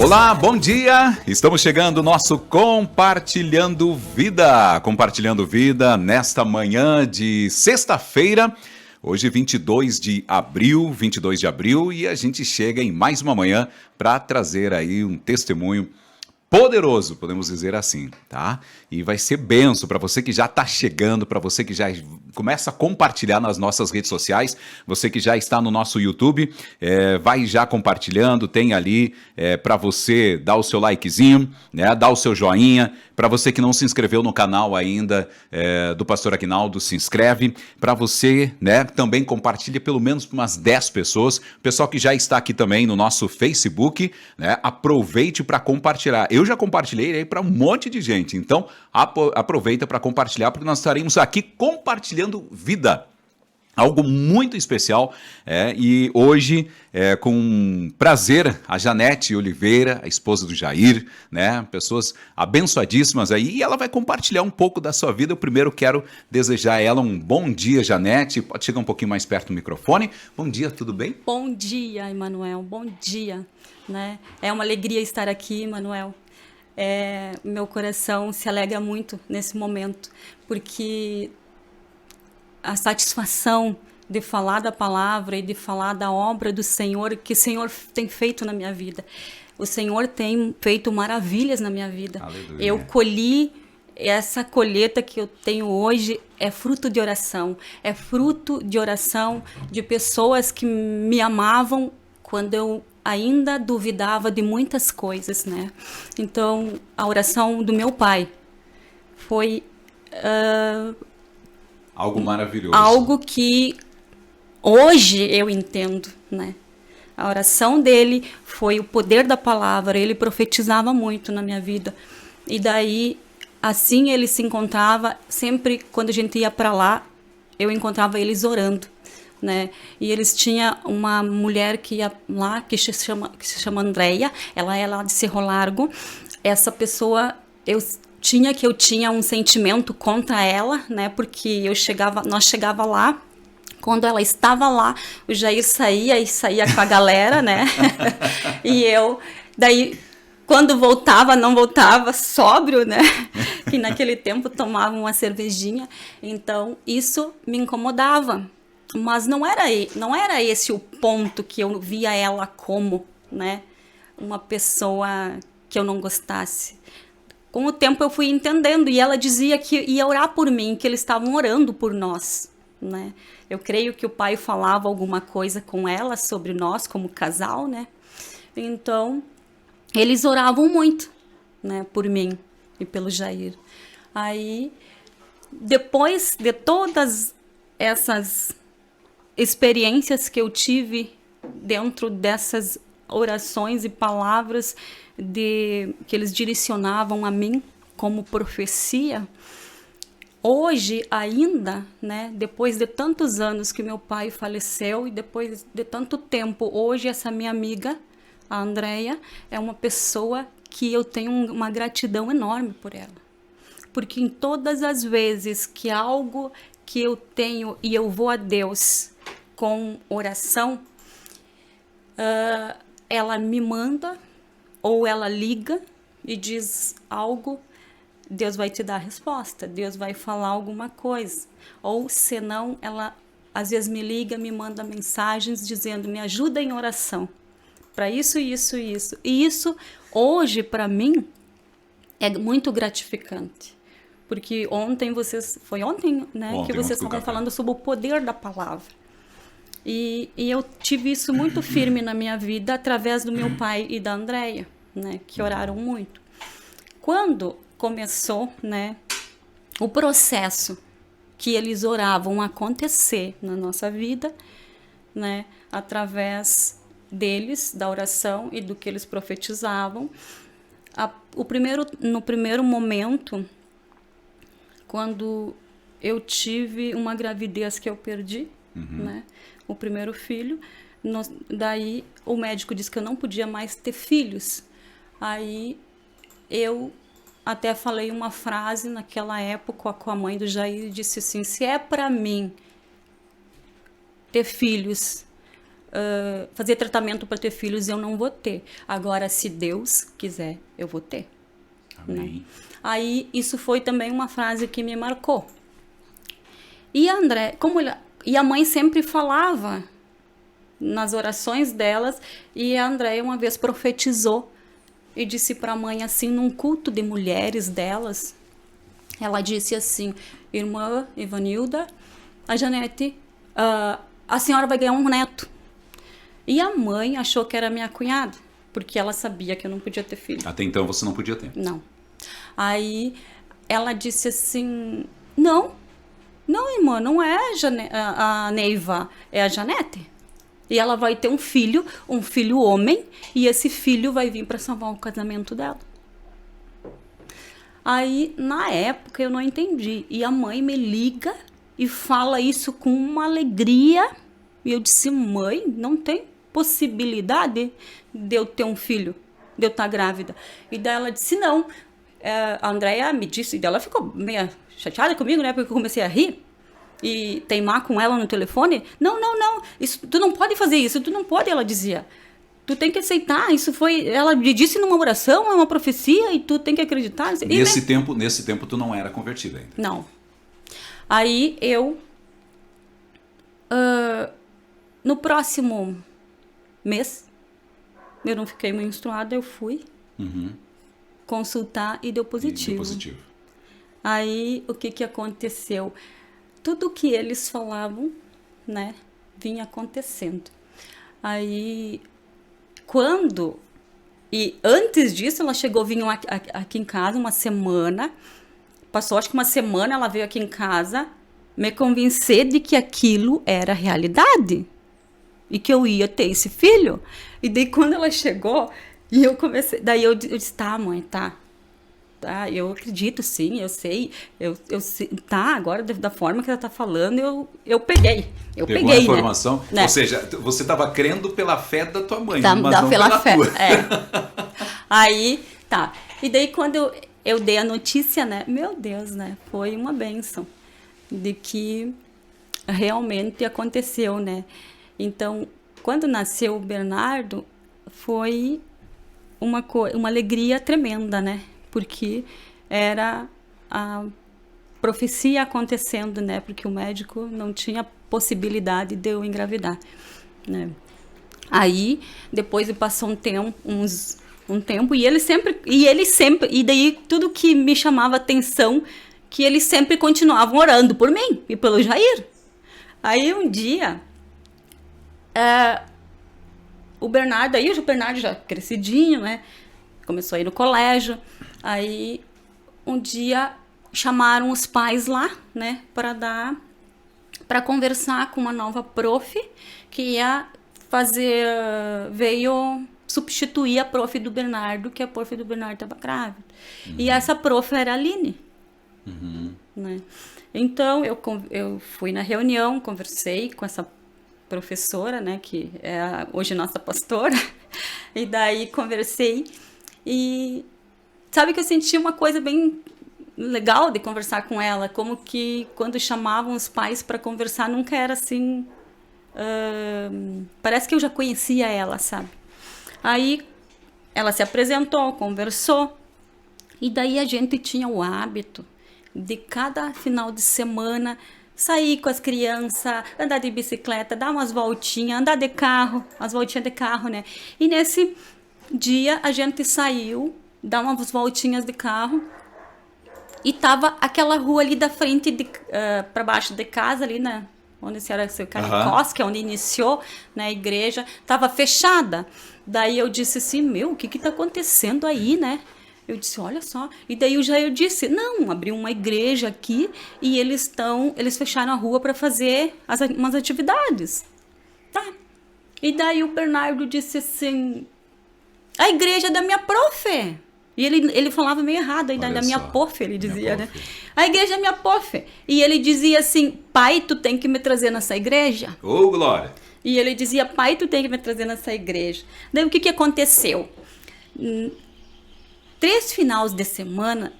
Olá, bom dia! Estamos chegando no nosso Compartilhando Vida. Compartilhando Vida nesta manhã de sexta-feira, hoje 22 de abril, e a gente chega em mais uma manhã para trazer aí um testemunho poderoso, podemos dizer assim, tá? E vai ser benção para você que já está chegando, para você que já começa a compartilhar nas nossas redes sociais, você que já está no nosso YouTube, vai já compartilhando, tem ali para você dar o seu likezinho, né? Dar o seu joinha, para você que não se inscreveu no canal ainda do Pastor Aguinaldo, se inscreve, para você, né, também compartilha pelo menos para umas 10 pessoas, o pessoal que já está aqui também no nosso Facebook, né, aproveite para compartilhar. Eu já compartilhei aí para um monte de gente, então aproveita para compartilhar, porque nós estaremos aqui compartilhando vida. Algo muito especial, e hoje, com prazer, a Janete Oliveira, a esposa do Jair, né, pessoas abençoadíssimas aí, e ela vai compartilhar um pouco da sua vida. Eu primeiro quero desejar a ela um bom dia, Janete, pode chegar um pouquinho mais perto do microfone. Bom dia, tudo bem? Bom dia, Emanuel, bom dia, né? É uma alegria estar aqui, Emanuel. Meu coração se alegra muito nesse momento, porque a satisfação de falar da palavra e de falar da obra do Senhor, que o Senhor tem feito na minha vida. O Senhor tem feito maravilhas na minha vida. Aleluia. Eu colhi, essa colheita que eu tenho hoje é fruto de oração. É fruto de oração de pessoas que me amavam quando eu ainda duvidava de muitas coisas, né? Então, a oração do meu pai foi Algo maravilhoso. algo que hoje eu entendo, né? A oração dele foi o poder da palavra, ele profetizava muito na minha vida. E daí, assim ele se encontrava, sempre quando a gente ia para lá, eu encontrava eles orando, né? E eles tinham uma mulher que ia lá, que se chama Andréia, ela é lá de Cerro Largo. Essa pessoa, eu tinha um sentimento contra ela, né? Porque nós chegava lá, quando ela estava lá, o Jair saía com a galera, né? E daí, quando voltava, não voltava sóbrio, né? Que naquele tempo tomava uma cervejinha. Então, isso me incomodava. Mas não era esse o ponto que eu via ela como, né? Uma pessoa que eu não gostasse. Com o tempo eu fui entendendo, e ela dizia que ia orar por mim, que eles estavam orando por nós, né? Eu creio que o pai falava alguma coisa com ela sobre nós como casal, né? Então, eles oravam muito, né, por mim e pelo Jair. Aí, depois de todas essas experiências que eu tive dentro dessas orações e palavras que eles direcionavam a mim como profecia, hoje ainda, né, depois de tantos anos que meu pai faleceu e depois de tanto tempo, hoje essa minha amiga, a Andréia, é uma pessoa que eu tenho uma gratidão enorme por ela. Porque em todas as vezes que algo que eu tenho e eu vou a Deus com oração, ela me manda ou ela liga e diz algo, Deus vai te dar a resposta, Deus vai falar alguma coisa. Ou senão, ela às vezes me liga, me manda mensagens dizendo, me ajuda em oração para isso, isso e isso. E isso, hoje, para mim, é muito gratificante. Porque foi ontem, né, que vocês estavam falando sobre o poder da palavra. E eu tive isso muito firme na minha vida através do meu pai e da Andréia, né, que oraram muito. Quando começou, né, o processo que eles oravam acontecer na nossa vida, né, através deles, da oração e do que eles profetizavam, no primeiro momento, quando eu tive uma gravidez que eu perdi, né, o primeiro filho, daí o médico disse que eu não podia mais ter filhos. Aí eu até falei uma frase naquela época com a mãe do Jair, e disse assim, se é para mim ter filhos, fazer tratamento para ter filhos, eu não vou ter. Agora, se Deus quiser, eu vou ter. Amém. Né? Aí, isso foi também uma frase que me marcou. E a André, e a mãe sempre falava nas orações delas, e a Andréia uma vez profetizou e disse para a mãe assim, num culto de mulheres delas, ela disse assim: irmã Ivanilda, a Janete, a senhora vai ganhar um neto. E a mãe achou que era minha cunhada, porque ela sabia que eu não podia ter filho. Até então você não podia ter. Não. Aí ela disse assim, não, irmã, não é a Neiva, é a Janete. E ela vai ter um filho homem, e esse filho vai vir para salvar o casamento dela. Aí, na época, eu não entendi. E a mãe me liga e fala isso com uma alegria. E eu disse, mãe, não tem possibilidade de eu ter um filho, de eu estar grávida. E daí ela disse, não. A Andréia me disse, e ela ficou meio chateada comigo, né? Porque eu comecei a rir. E teimar com ela no telefone. Não, isso, tu não pode fazer isso, tu não pode, ela dizia. Tu tem que aceitar, isso foi, ela me disse numa oração, é uma profecia, e tu tem que acreditar. Nesse tempo tu não era convertida ainda. Não. Aí eu, no próximo mês, eu não fiquei menstruada, eu fui consultar e deu positivo. E deu positivo. Aí, o que aconteceu? Tudo que eles falavam, né, vinha acontecendo. Aí, e antes disso, ela chegou, vinha aqui em casa uma semana, passou acho que uma semana, ela veio aqui em casa me convencer de que aquilo era realidade e que eu ia ter esse filho. E daí, quando ela chegou, e eu comecei, daí eu disse, tá, mãe, tá, eu acredito, sim, eu sei, tá, agora da forma que ela tá falando, eu peguei, Pegou a informação, né? Ou seja, você estava crendo pela fé da tua mãe, mas não pela pela fé, tua. Aí, tá, e daí quando eu dei a notícia, né, meu Deus, né, foi uma bênção de que realmente aconteceu, né, então, quando nasceu o Bernardo, foi uma alegria tremenda, né, porque era a profecia acontecendo, né? Porque o médico não tinha possibilidade de eu engravidar, né? Aí, depois passou um tempo, e daí tudo que me chamava atenção, que eles sempre continuavam orando por mim e pelo Jair. Aí um dia, o Bernardo já crescidinho, né? Começou a ir no colégio. Aí, um dia, chamaram os pais lá, né, para conversar com uma nova prof, que veio substituir a prof do Bernardo, que a prof do Bernardo estava grávida. E essa prof era a Aline. Né? Então, eu fui na reunião, conversei com essa professora, né, que é hoje nossa pastora, e daí conversei. E sabe que eu senti uma coisa bem legal de conversar com ela, como que quando chamavam os pais para conversar nunca era assim, parece que eu já conhecia ela, sabe? Aí ela se apresentou, conversou, e daí a gente tinha o hábito de cada final de semana sair com as crianças, andar de bicicleta, dar umas voltinhas, andar de carro, as voltinhas de carro, né? E nesse dia a gente saiu, dar umas voltinhas de carro, e tava aquela rua ali da frente para baixo de casa ali, né, onde a senhora seu Caricós, que é onde iniciou, né, a igreja, tava fechada. Daí eu disse assim, o que tá acontecendo aí, né? Eu disse, olha só. E daí o Jair disse, não, abriu uma igreja aqui e eles fecharam a rua para fazer umas atividades. Tá. E daí o Bernardo disse assim, a igreja é da minha prof. E ele falava meio errado ainda, da minha prof, ele dizia, né? A igreja é minha prof. E ele dizia assim, pai, tu tem que me trazer nessa igreja. Ô, glória! E ele dizia, pai, tu tem que me trazer nessa igreja. Daí o que aconteceu? 3 finais de semana,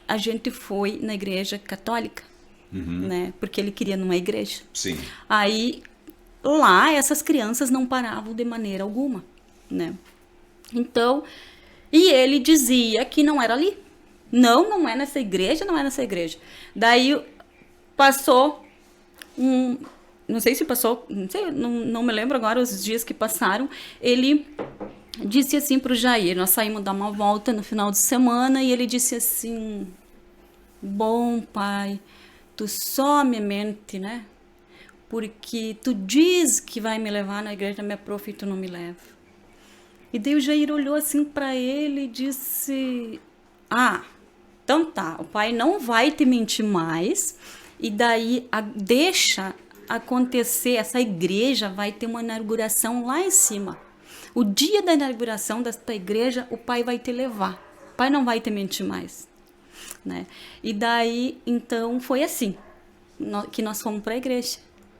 a gente foi na igreja católica, né? Porque ele queria numa igreja. Sim. Aí lá essas crianças não paravam de maneira alguma, né? Então, e ele dizia que não era ali. Não, não é nessa igreja, não é nessa igreja. Daí passou não sei se passou, não sei, não me lembro agora os dias que passaram, ele disse assim pro Jair, nós saímos dar uma volta no final de semana e ele disse assim: bom, pai, tu só me mente, né? Porque tu diz que vai me levar na igreja da minha prof e tu não me leva. E daí o Jair olhou assim para ele e disse: ah, então tá, o pai não vai te mentir mais, e daí deixa acontecer, essa igreja vai ter uma inauguração lá em cima. O dia da inauguração desta igreja, o pai vai te levar. O pai não vai te mentir mais, né? E daí, então, foi assim que nós fomos para a igreja,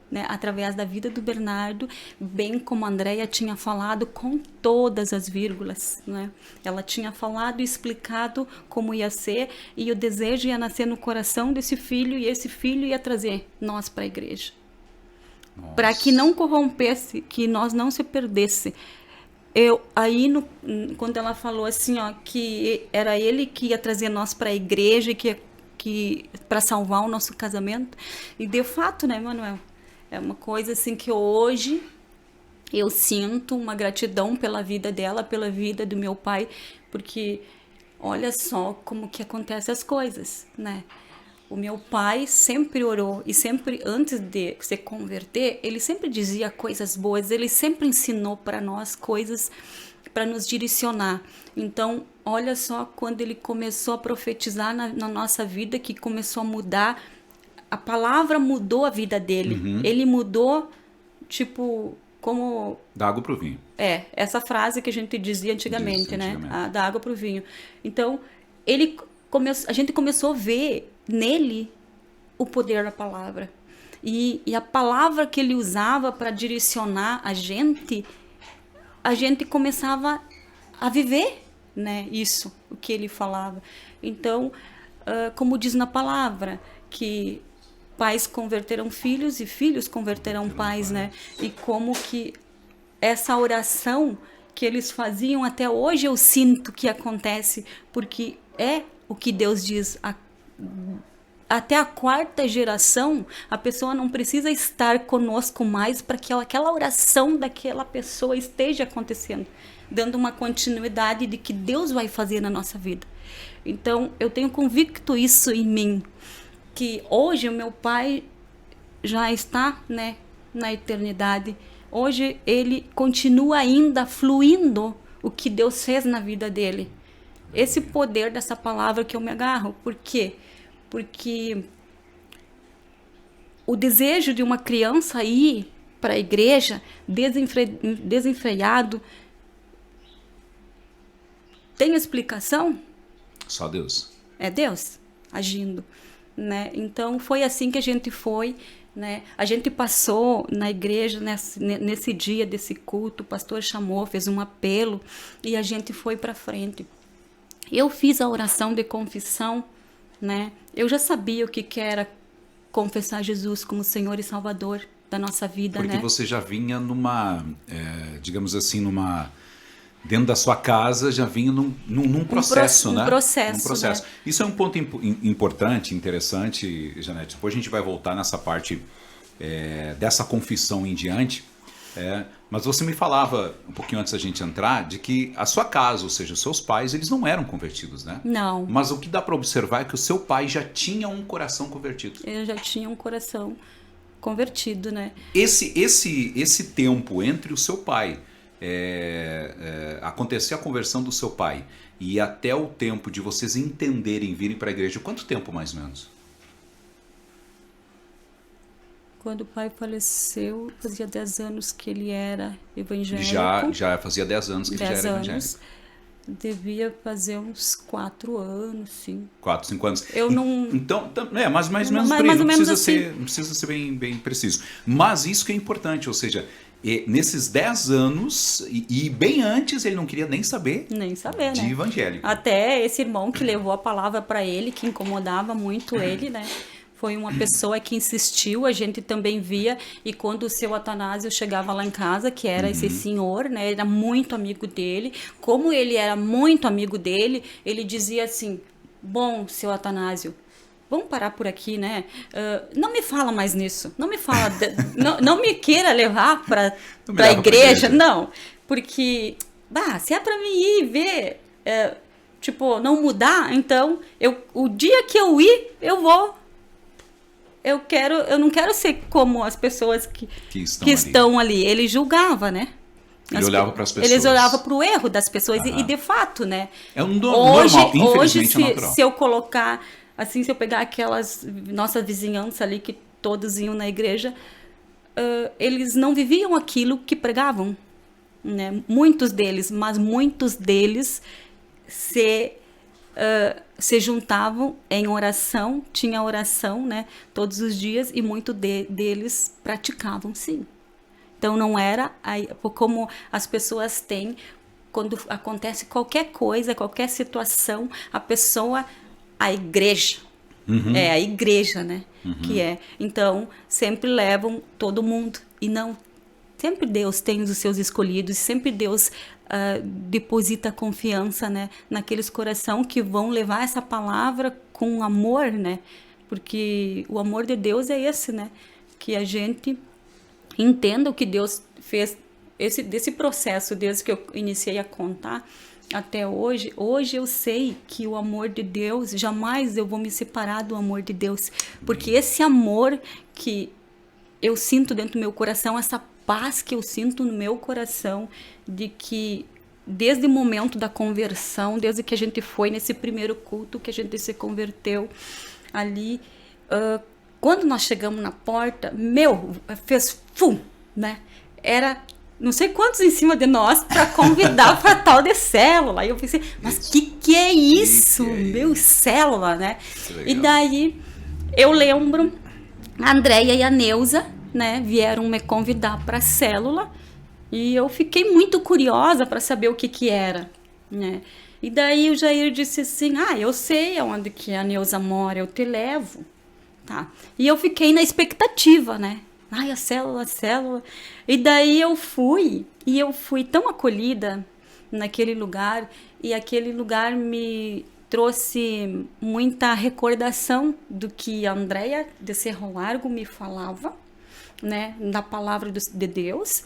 né? Através da vida do Bernardo, bem como a Andréia tinha falado, com todas as vírgulas, né? Ela tinha falado e explicado como ia ser, e o desejo ia nascer no coração desse filho, e esse filho ia trazer nós para a igreja. Para que não corrompesse, que nós não se perdesse. Quando ela falou assim, ó, que era ele que ia trazer nós para a igreja, que para salvar o nosso casamento, e de fato, né, Manuel? É uma coisa assim que hoje eu sinto uma gratidão pela vida dela, pela vida do meu pai, porque olha só como que acontecem as coisas, né? O meu pai sempre orou e sempre, antes de se converter, ele sempre dizia coisas boas, ele sempre ensinou para nós coisas para nos direcionar. Então, olha só quando ele começou a profetizar na nossa vida, que começou a mudar, a palavra mudou a vida dele. Uhum. Ele mudou, tipo, como... Da água pro vinho. Essa frase que a gente dizia antigamente, né? Antigamente. Da água pro vinho. Então, a gente começou a ver nele o poder da palavra. E a palavra que ele usava para direcionar a gente começava a viver, né? Isso, o que ele falava. Então, como diz na palavra, que pais converterão filhos e filhos converterão pais, né? E como que essa oração que eles faziam até hoje eu sinto que acontece, porque é o que Deus diz. Até a quarta geração, a pessoa não precisa estar conosco mais para que aquela oração daquela pessoa esteja acontecendo, dando uma continuidade de que Deus vai fazer na nossa vida. Então, eu tenho convicto isso em mim, que hoje o meu pai já está, né, na eternidade. Hoje ele continua ainda fluindo o que Deus fez na vida dele. Esse poder dessa palavra que eu me agarro. Por quê? Porque o desejo de uma criança ir para a igreja desenfreado tem explicação? Só Deus. É Deus agindo, né? Então foi assim que a gente foi, né? A gente passou na igreja nesse dia desse culto, o pastor chamou, fez um apelo e a gente foi para frente. Eu fiz a oração de confissão, né? Eu já sabia o que era confessar Jesus como Senhor e Salvador da nossa vida, porque né? você já vinha digamos assim, dentro da sua casa, já vinha num processo, né? Um processo, processo. né? Isso é um ponto importante, interessante, Janete. Depois a gente vai voltar nessa parte dessa confissão em diante. Mas você me falava, um pouquinho antes da gente entrar, de que a sua casa, ou seja, os seus pais, eles não eram convertidos, né? Não. Mas o que dá para observar é que o seu pai já tinha um coração convertido. Ele já tinha um coração convertido, né? Esse tempo entre o seu pai, acontecer a conversão do seu pai e até o tempo de vocês entenderem, virem para a igreja, quanto tempo mais ou menos? Quando o pai faleceu, fazia 10 anos que ele era evangélico. Já fazia 10 anos que ele já era evangélico. Devia fazer uns 4 anos, sim. 4, 5 anos. Eu não... Então, mais ou menos por aí, não precisa ser bem preciso. Mas isso que é importante, ou seja, nesses 10 anos, e bem antes, ele não queria nem saber de evangélico. Até esse irmão que levou a palavra para ele, que incomodava muito ele, né? Foi uma pessoa que insistiu, a gente também via, e quando o seu Atanásio chegava lá em casa, que era esse senhor, né, era muito amigo dele, como ele era muito amigo dele, ele dizia assim, bom, seu Atanásio, vamos parar por aqui, né? Não me fala mais nisso, não me fala, não me queira levar para a igreja, não, porque, se é para mim ir ver, tipo, não mudar, então, o dia que eu ir, eu vou. Eu não quero ser como as pessoas que estão ali. Ele julgava, né? Ele olhava para as pessoas. Eles olhavam para o erro das pessoas e de fato, né? É um normal, infelizmente hoje, é natural. se eu colocar, assim, se eu pegar aquelas nossa vizinhança ali que todos iam na igreja, eles não viviam aquilo que pregavam, né? Muitos deles se juntavam em oração, tinha oração, né, todos os dias, e muitos deles praticavam, sim. Então não era como as pessoas têm quando acontece qualquer coisa, qualquer situação, a igreja, é a igreja, né, que é. Então sempre levam todo mundo, e não, sempre Deus tem os seus escolhidos, sempre Deus deposita confiança, né, naqueles corações que vão levar essa palavra com amor, né, porque o amor de Deus é esse, né, que a gente entenda o que Deus fez desse processo, desde que eu iniciei a contar até hoje. Hoje eu sei que o amor de Deus, jamais eu vou me separar do amor de Deus, porque esse amor que eu sinto dentro do meu coração, essa paz que eu sinto no meu coração, de que desde o momento da conversão, desde que a gente foi nesse primeiro culto, que a gente se converteu ali, quando nós chegamos na porta, fez fum, né? Era não sei quantos em cima de nós para convidar para tal de célula. E eu pensei, mas que é isso? Célula, né? E daí eu lembro, a Andréia e a Neuza, né, vieram me convidar para a célula, e eu fiquei muito curiosa para saber o que era, né? E daí o Jair disse assim, eu sei onde que a Neuza mora, eu te levo, tá? E eu fiquei na expectativa, né? A célula. E daí eu fui tão acolhida naquele lugar, e aquele lugar me trouxe muita recordação do que a Andréia de Cerro Largo me falava, né, da palavra de Deus,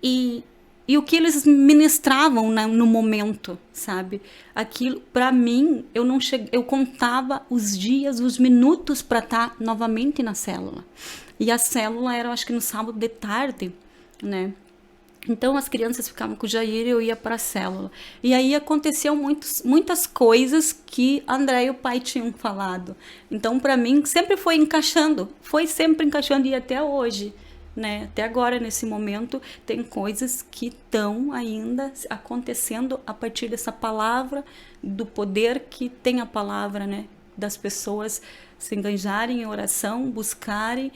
e o que eles ministravam, né, no momento, sabe? Aquilo, para mim, eu contava os dias, os minutos para estar novamente na célula. E a célula era, acho que no sábado de tarde, né? Então as crianças ficavam com o Jair e eu ia para a célula. E aí aconteceu muitas coisas que André e o pai tinham falado. Então para mim sempre foi sempre encaixando, e até hoje, né? Até agora, nesse momento, tem coisas que estão ainda acontecendo a partir dessa palavra, do poder que tem a palavra, né? Das pessoas se engajarem em oração, buscarem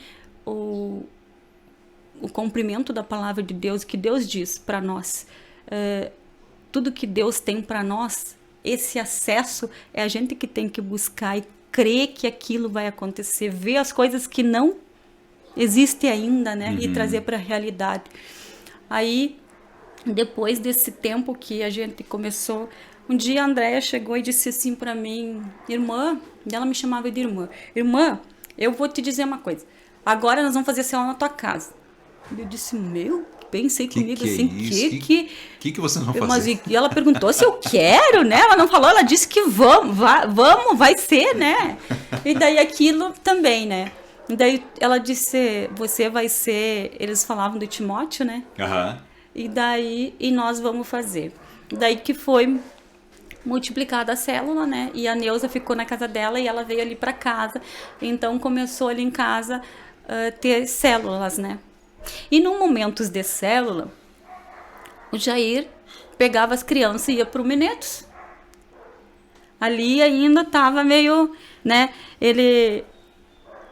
o cumprimento da palavra de Deus, que Deus diz para nós. Tudo que Deus tem para nós, esse acesso, é a gente que tem que buscar e crer que aquilo vai acontecer, ver as coisas que não existem ainda, né? E trazer para a realidade. Aí, depois desse tempo que a gente começou, um dia a Andréia chegou e disse assim para mim, irmã, ela me chamava de irmã, eu vou te dizer uma coisa, agora nós vamos fazer célula na tua casa. Eu disse, pensei comigo assim, que vocês vão fazer? E ela perguntou se eu quero, né? Ela não falou, ela disse que vamos, vai ser, né? E daí aquilo também, né? E daí ela disse, você vai ser, eles falavam do Timóteo, né? E nós vamos fazer. Daí que foi multiplicada a célula, né? E a Neuza ficou na casa dela e ela veio ali para casa. Então começou ali em casa ter células, né? E num momentos de célula, o Jair pegava as crianças e ia para o Minetos. Ali ainda estava meio, né? Ele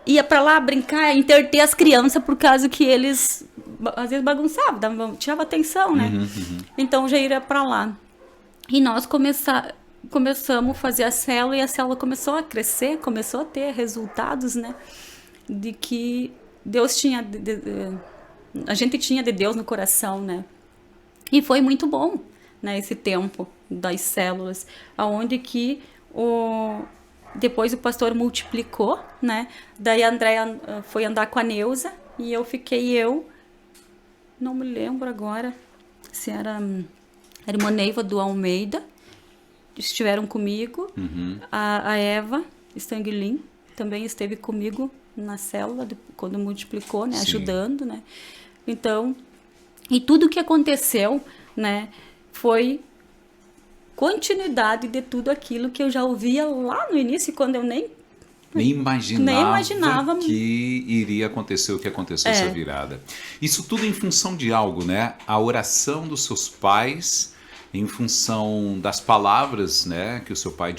ia para lá brincar, interter as crianças, por causa que eles às vezes bagunçavam, tirava atenção, né? Então o Jair ia para lá. E nós começamos a fazer a célula e a célula começou a crescer, começou a ter resultados, né? De que Deus tinha, a gente tinha de Deus no coração, né? E foi muito bom, né? Esse tempo das células, aonde que depois o pastor multiplicou, né? Daí a Andréia foi andar com a Neuza e não me lembro agora se era a irmã Neiva do Almeida, estiveram comigo. A Eva Stanguilin também esteve comigo na célula quando multiplicou, né? Sim. Ajudando, né? Então, e tudo o que aconteceu, né? Foi continuidade de tudo aquilo que eu já ouvia lá no início, quando eu nem imaginava que iria acontecer o que aconteceu essa virada. Isso tudo em função de algo, né? A oração dos seus pais, em função das palavras, né, que o seu pai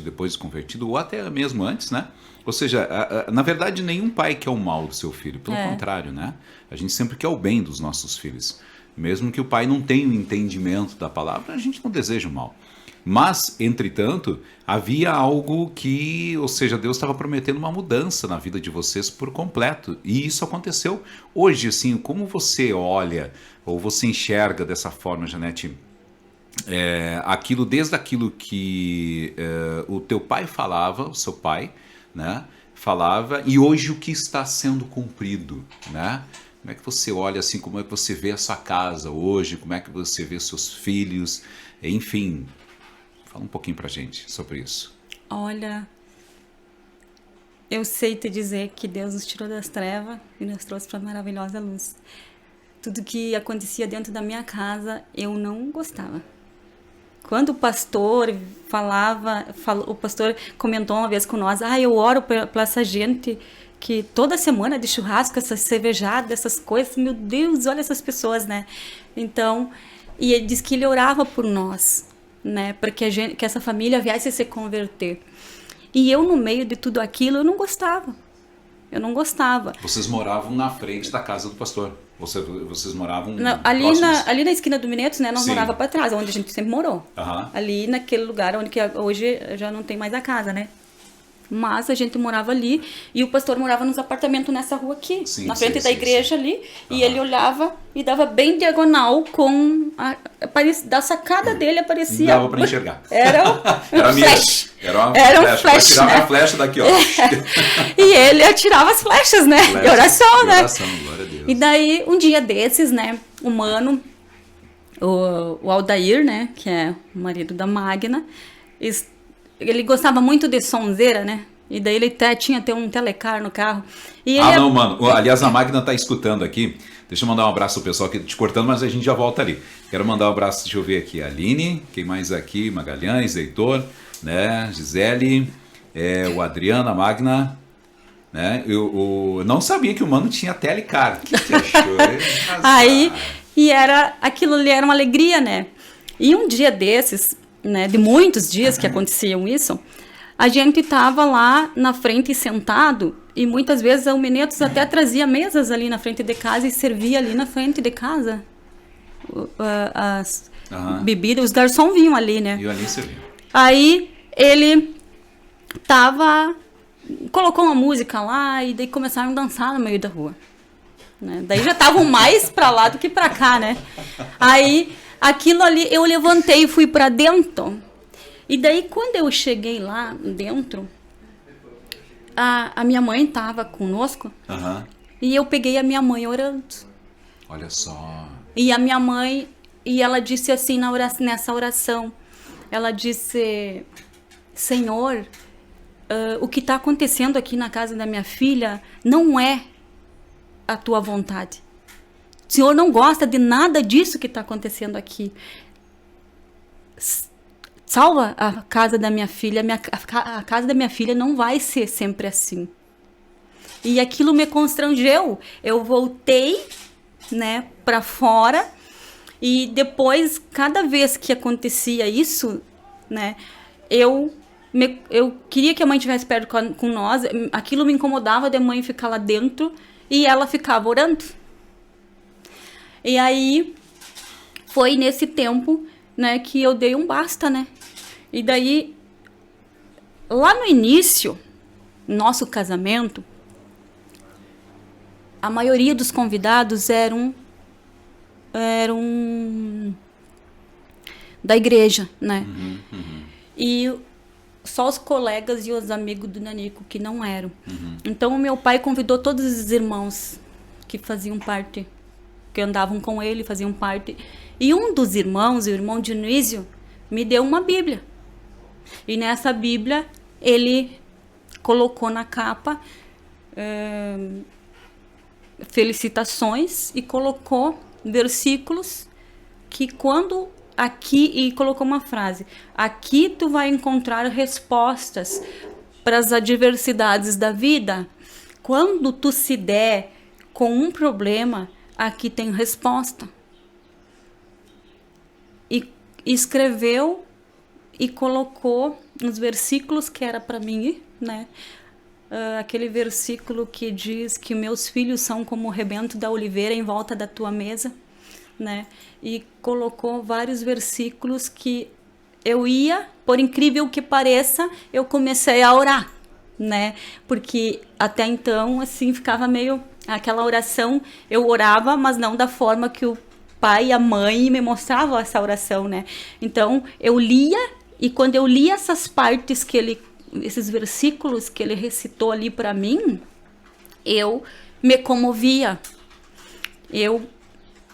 depois de convertido, ou até mesmo antes, né? Ou seja, na verdade, nenhum pai quer o mal do seu filho. Pelo contrário, né? A gente sempre quer o bem dos nossos filhos. Mesmo que o pai não tenha o entendimento da palavra, a gente não deseja o mal. Mas, entretanto, havia algo que, ou seja, Deus estava prometendo uma mudança na vida de vocês por completo. E isso aconteceu. Hoje, assim, como você olha, ou você enxerga dessa forma, Janete, desde aquilo que o teu pai falava, o seu pai, né, falava, e hoje o que está sendo cumprido, né? Como é que você olha assim, como é que você vê a sua casa hoje, como é que você vê seus filhos, enfim, fala um pouquinho pra gente sobre isso. Olha, eu sei te dizer que Deus nos tirou das trevas e nos trouxe para a maravilhosa luz. Tudo que acontecia dentro da minha casa, eu não gostava. Quando o pastor o pastor comentou uma vez com nós, eu oro para essa gente que toda semana de churrasco, essas cervejadas, essas coisas, meu Deus, olha essas pessoas, né? Então, e ele disse que ele orava por nós, né? Para que essa família viesse a se converter. E eu, no meio de tudo aquilo, eu não gostava. Eu não gostava. Vocês moravam na frente da casa do pastor? Vocês moravam ali na esquina do Minetos, né? Nós morava para trás, onde a gente sempre morou. Ali naquele lugar onde que hoje já não tem mais a casa, né? Mas a gente morava ali e o pastor morava nos apartamentos nessa rua aqui, na frente da igreja ali. E ele olhava e dava bem diagonal com da sacada dele aparecia. Não dava para enxergar. Era um flash. Era um flash, tirar a flecha daqui, ó. E ele atirava as flechas, né? De oração, né? Glória a Deus. E daí, um dia desses, né? O mano, o Aldair, né? Que é o marido da Magna, ele gostava muito de sonzeira, né? E daí ele tinha um telecar no carro. E ele não, mano. Aliás, a Magna tá escutando aqui. Deixa eu mandar um abraço pro pessoal aqui, te cortando, mas a gente já volta ali. Quero mandar um abraço, deixa eu ver aqui, a Aline, quem mais aqui? Magalhães, Heitor, né? Gisele, o Adriano, a Magna, né? Eu não sabia que o mano tinha telecar. O que você achou? Aí, aquilo ali era uma alegria, né? E um dia desses, né, de muitos dias que aconteciam isso, a gente estava lá na frente sentado e muitas vezes o Minetos até trazia mesas ali na frente de casa e servia ali na frente de casa as bebidas, os garçons vinham ali, né? E ali servia. Aí ele colocou uma música lá e daí começaram a dançar no meio da rua, né? Daí já estavam mais para lá do que para cá, né? Aí aquilo ali, eu levantei e fui para dentro. E daí, quando eu cheguei lá dentro, a minha mãe estava conosco. E eu peguei a minha mãe orando. Olha só. E a minha mãe, ela disse assim nessa oração, ela disse: Senhor, o que está acontecendo aqui na casa da minha filha não é a tua vontade. O Senhor não gosta de nada disso que está acontecendo aqui. Salva a casa da minha filha. A casa da minha filha não vai ser sempre assim. E aquilo me constrangeu. Eu voltei, né, para fora. E depois, cada vez que acontecia isso, né, eu queria que a mãe estivesse perto com nós. Aquilo me incomodava de a mãe ficar lá dentro e ela ficava orando. E aí, foi nesse tempo, né, que eu dei um basta, né? E daí, lá no início, nosso casamento, a maioria dos convidados eram da igreja, né? E só os colegas e os amigos do Nanico que não eram. Então, o meu pai convidou todos os irmãos que faziam parte, que andavam com ele, faziam parte. E um dos irmãos, o irmão Dionísio, me deu uma Bíblia. E nessa Bíblia, ele colocou na capa felicitações e colocou versículos que quando aqui, e colocou uma frase: aqui tu vai encontrar respostas para as adversidades da vida. Quando tu se der com um problema, aqui tem resposta. E escreveu e colocou uns versículos que era para mim, né? Aquele versículo que diz que meus filhos são como o rebento da oliveira em volta da tua mesa, né? E colocou vários versículos que eu ia, por incrível que pareça, eu comecei a orar, né? Porque até então, assim, ficava meio... Aquela oração, eu orava, mas não da forma que o pai e a mãe me mostravam essa oração, né? Então, eu lia, e quando eu lia essas partes que ele... esses versículos que ele recitou ali para mim, eu me comovia.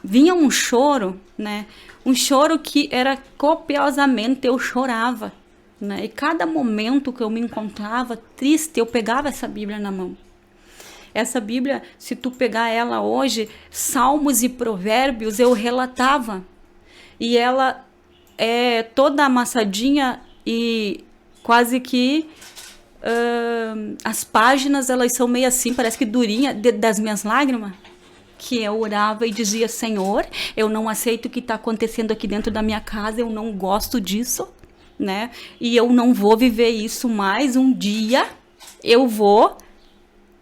Vinha um choro, né? Um choro que era copiosamente, eu chorava, né? E cada momento que eu me encontrava triste, eu pegava essa Bíblia na mão. Essa Bíblia, se tu pegar ela hoje, Salmos e Provérbios, eu relatava. E ela é toda amassadinha e quase que as páginas, elas são meio assim, parece que durinha, das minhas lágrimas, que eu orava e dizia: Senhor, eu não aceito o que está acontecendo aqui dentro da minha casa, eu não gosto disso, né? E eu não vou viver isso mais. Um dia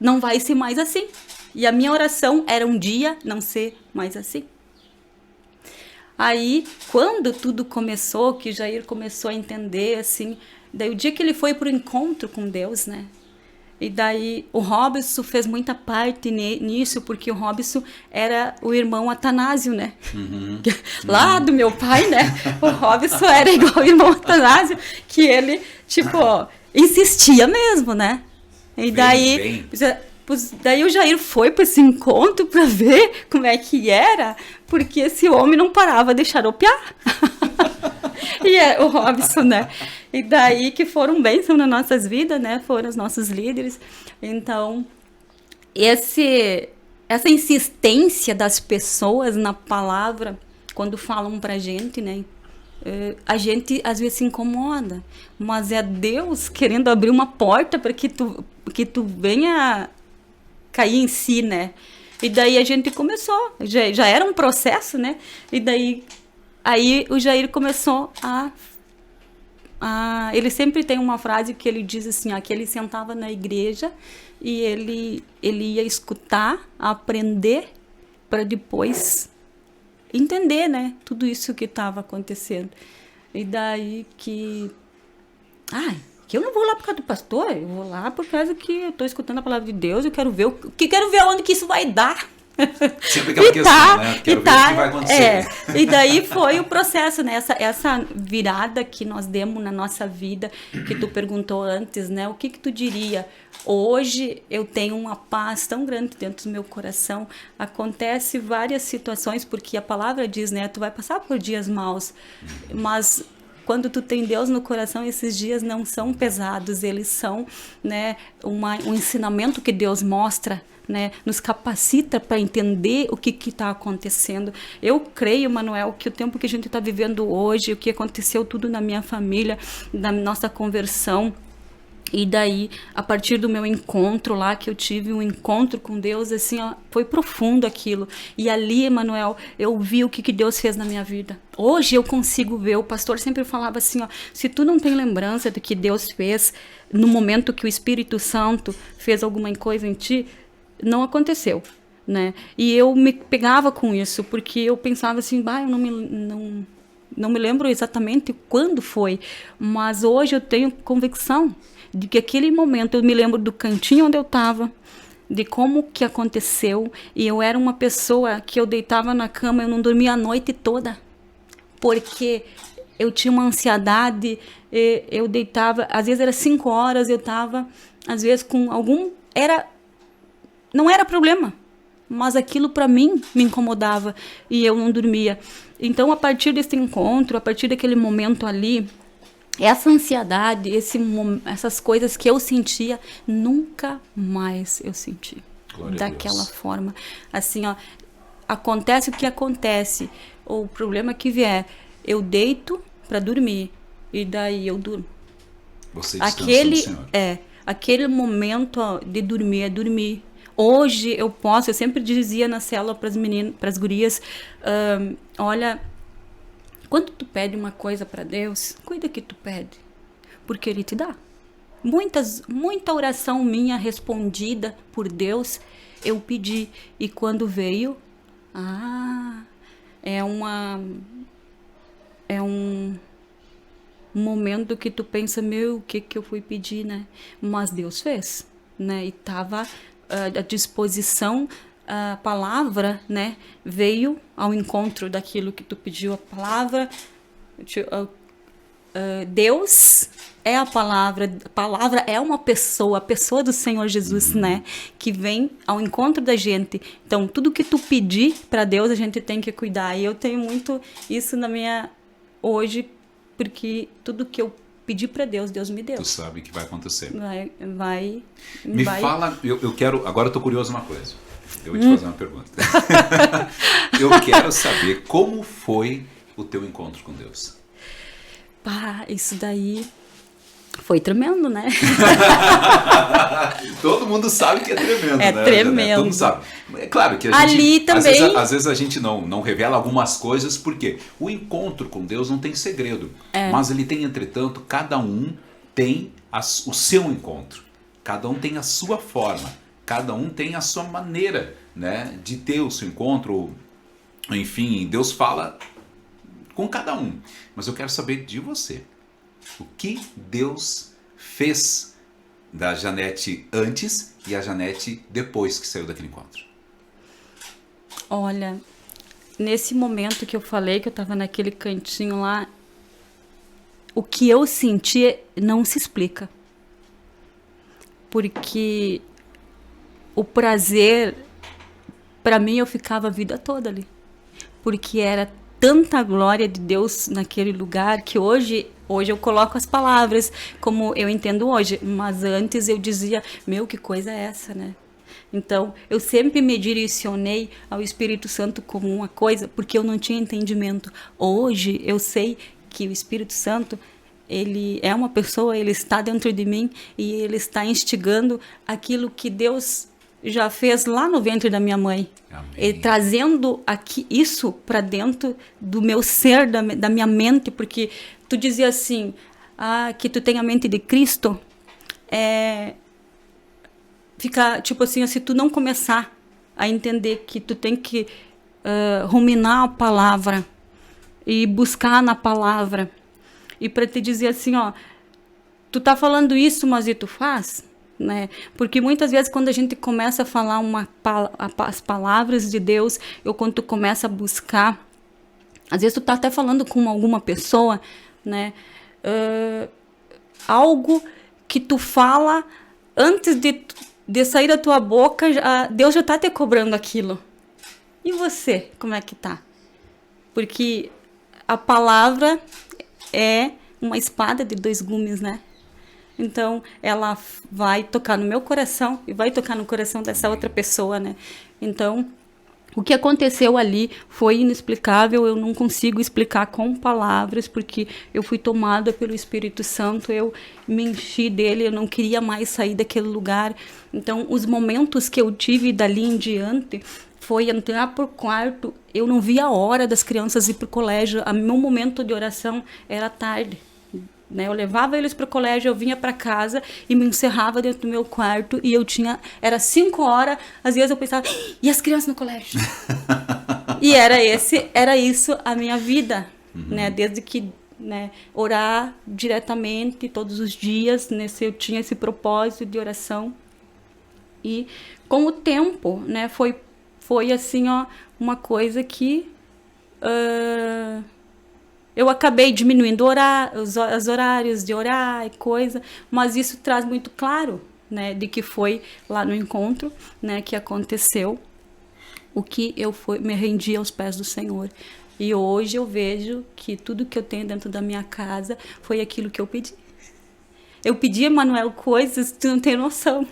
não vai ser mais assim. E a minha oração era um dia não ser mais assim. Aí, quando tudo começou, que Jair começou a entender, assim, daí o dia que ele foi pro encontro com Deus, né? E daí o Robson fez muita parte nisso, porque o Robson era o irmão Atanásio, né? Lá do meu pai, né? O Robson era igual o irmão Atanásio, que ele, tipo, insistia mesmo, né? E daí, daí o Jair foi para esse encontro para ver como é que era, porque esse homem não parava de xaropear. E o Robson, né? E daí que foram bênçãos nas nossas vidas, né? Foram os nossos líderes. Então, essa insistência das pessoas na palavra, quando falam pra gente, né? A gente às vezes se incomoda, mas é Deus querendo abrir uma porta para que tu venha cair em si, né? E daí a gente começou, já era um processo, né? E daí aí o Jair começou ele sempre tem uma frase que ele diz assim, que ele sentava na igreja e ele ia escutar, aprender, para depois entender, né, tudo isso que estava acontecendo. E daí que eu não vou lá por causa do pastor, eu vou lá por causa que eu estou escutando a palavra de Deus, eu quero ver onde que isso vai dar. Sempre aquela questão, né? Quero ver o que vai acontecer. E daí foi o processo, né? Essa virada que nós demos na nossa vida, que tu perguntou antes, né? O que tu diria? Hoje eu tenho uma paz tão grande dentro do meu coração. Acontece várias situações, porque a palavra diz, né? Tu vai passar por dias maus, mas quando tu tem Deus no coração, esses dias não são pesados, eles são, né, um ensinamento que Deus mostra, né, nos capacita para entender o que está acontecendo. Eu creio, Manuel, que o tempo que a gente está vivendo hoje, o que aconteceu tudo na minha família, na nossa conversão, e daí, a partir do meu encontro lá, que eu tive um encontro com Deus, assim, foi profundo aquilo. E ali, Emanuel, eu vi o que Deus fez na minha vida. Hoje eu consigo ver, o pastor sempre falava assim, se tu não tem lembrança do que Deus fez no momento que o Espírito Santo fez alguma coisa em ti, não aconteceu, né? E eu me pegava com isso, porque eu pensava assim, eu não me lembro exatamente quando foi, mas hoje eu tenho convicção de que aquele momento, eu me lembro do cantinho onde eu estava, de como que aconteceu, e eu era uma pessoa que eu deitava na cama, eu não dormia a noite toda, porque eu tinha uma ansiedade, eu deitava, às vezes era 5 horas, eu estava, às vezes com algum, não era problema, mas aquilo para mim me incomodava e eu não dormia. Então, a partir desse encontro, a partir daquele momento ali, essa ansiedade, essas coisas que eu sentia, nunca mais eu senti. Glória daquela forma. Assim, ó, acontece o que acontece, ou o problema que vier, eu deito para dormir e daí eu durmo. Você descansa no Senhor. Aquele momento de dormir é dormir. Hoje eu sempre dizia na célula para as meninas, para as gurias, olha, quando tu pede uma coisa para Deus, cuida que tu pede, porque Ele te dá. Muita oração minha respondida por Deus, eu pedi, e quando veio, é um momento que tu pensa, o que eu fui pedir, né? Mas Deus fez, né? E estava à disposição, a palavra, né? Veio ao encontro daquilo que tu pediu, a palavra. Deus é a palavra é uma pessoa, a pessoa do Senhor Jesus, né? Que vem ao encontro da gente. Então, tudo que tu pedir para Deus, a gente tem que cuidar. E eu tenho muito isso na minha hoje, porque tudo que eu pedi para Deus, Deus me deu. Tu sabe que vai acontecer. Vai. Fala, eu quero, agora eu tô curioso uma coisa. Eu vou te fazer uma pergunta. Eu quero saber como foi o teu encontro com Deus. Isso daí foi tremendo, né? Todo mundo sabe que é tremendo, né? Tremendo. Todo mundo sabe. É claro que a gente, ali também, às vezes a gente não revela algumas coisas, porque o encontro com Deus não tem segredo. Mas ele tem, entretanto, cada um tem o seu encontro. Cada um tem a sua forma. Cada um tem a sua maneira, né, de ter o seu encontro. Enfim, Deus fala com cada um. Mas eu quero saber de você. O que Deus fez da Janete antes e a Janete depois que saiu daquele encontro? Olha, nesse momento que eu falei, que eu estava naquele cantinho lá, o que eu senti não se explica. Porque o prazer, para mim, eu ficava a vida toda ali. Porque era tanta glória de Deus naquele lugar que hoje eu coloco as palavras como eu entendo hoje. Mas antes eu dizia, que coisa é essa, né? Então, eu sempre me direcionei ao Espírito Santo como uma coisa, porque eu não tinha entendimento. Hoje eu sei que o Espírito Santo, ele é uma pessoa, ele está dentro de mim e ele está instigando aquilo que Deus já fez lá no ventre da minha mãe. Ele trazendo isso para dentro do meu ser, da minha mente, porque tu dizia assim, que tu tem a mente de Cristo, fica tipo assim, se tu não começar a entender que tu tem que ruminar a palavra e buscar na palavra, e para te dizer assim, tu tá falando isso, mas e tu faz? Né? Porque muitas vezes quando a gente começa a falar as palavras de Deus, ou quando tu começa a buscar, às vezes tu tá até falando com alguma pessoa, né? Algo que tu fala antes de sair da tua boca, Deus já tá te cobrando aquilo. E você, como é que tá? Porque a palavra é uma espada de 2 gumes, né? Então, ela vai tocar no meu coração e vai tocar no coração dessa outra pessoa, né? Então, o que aconteceu ali foi inexplicável, eu não consigo explicar com palavras, porque eu fui tomada pelo Espírito Santo, eu me enchi dele, eu não queria mais sair daquele lugar. Então, os momentos que eu tive dali em diante foi entrar por quarto, eu não via a hora das crianças ir para o colégio, o meu momento de oração era tarde. Né? Eu levava eles para o colégio, eu vinha para casa e me encerrava dentro do meu quarto e era 5 horas, às vezes eu pensava, e as crianças no colégio? E era isso a minha vida, né? Desde que, né, orar diretamente todos os dias, né? Eu tinha esse propósito de oração. E com o tempo, né, foi assim, ó, uma coisa que eu acabei diminuindo os horários de orar e coisa, mas isso traz muito claro, né, de que foi lá no encontro, né, que aconteceu o que me rendi aos pés do Senhor. E hoje eu vejo que tudo que eu tenho dentro da minha casa foi aquilo que eu pedi. Eu pedi, Emanuel, coisas que tu não tem noção.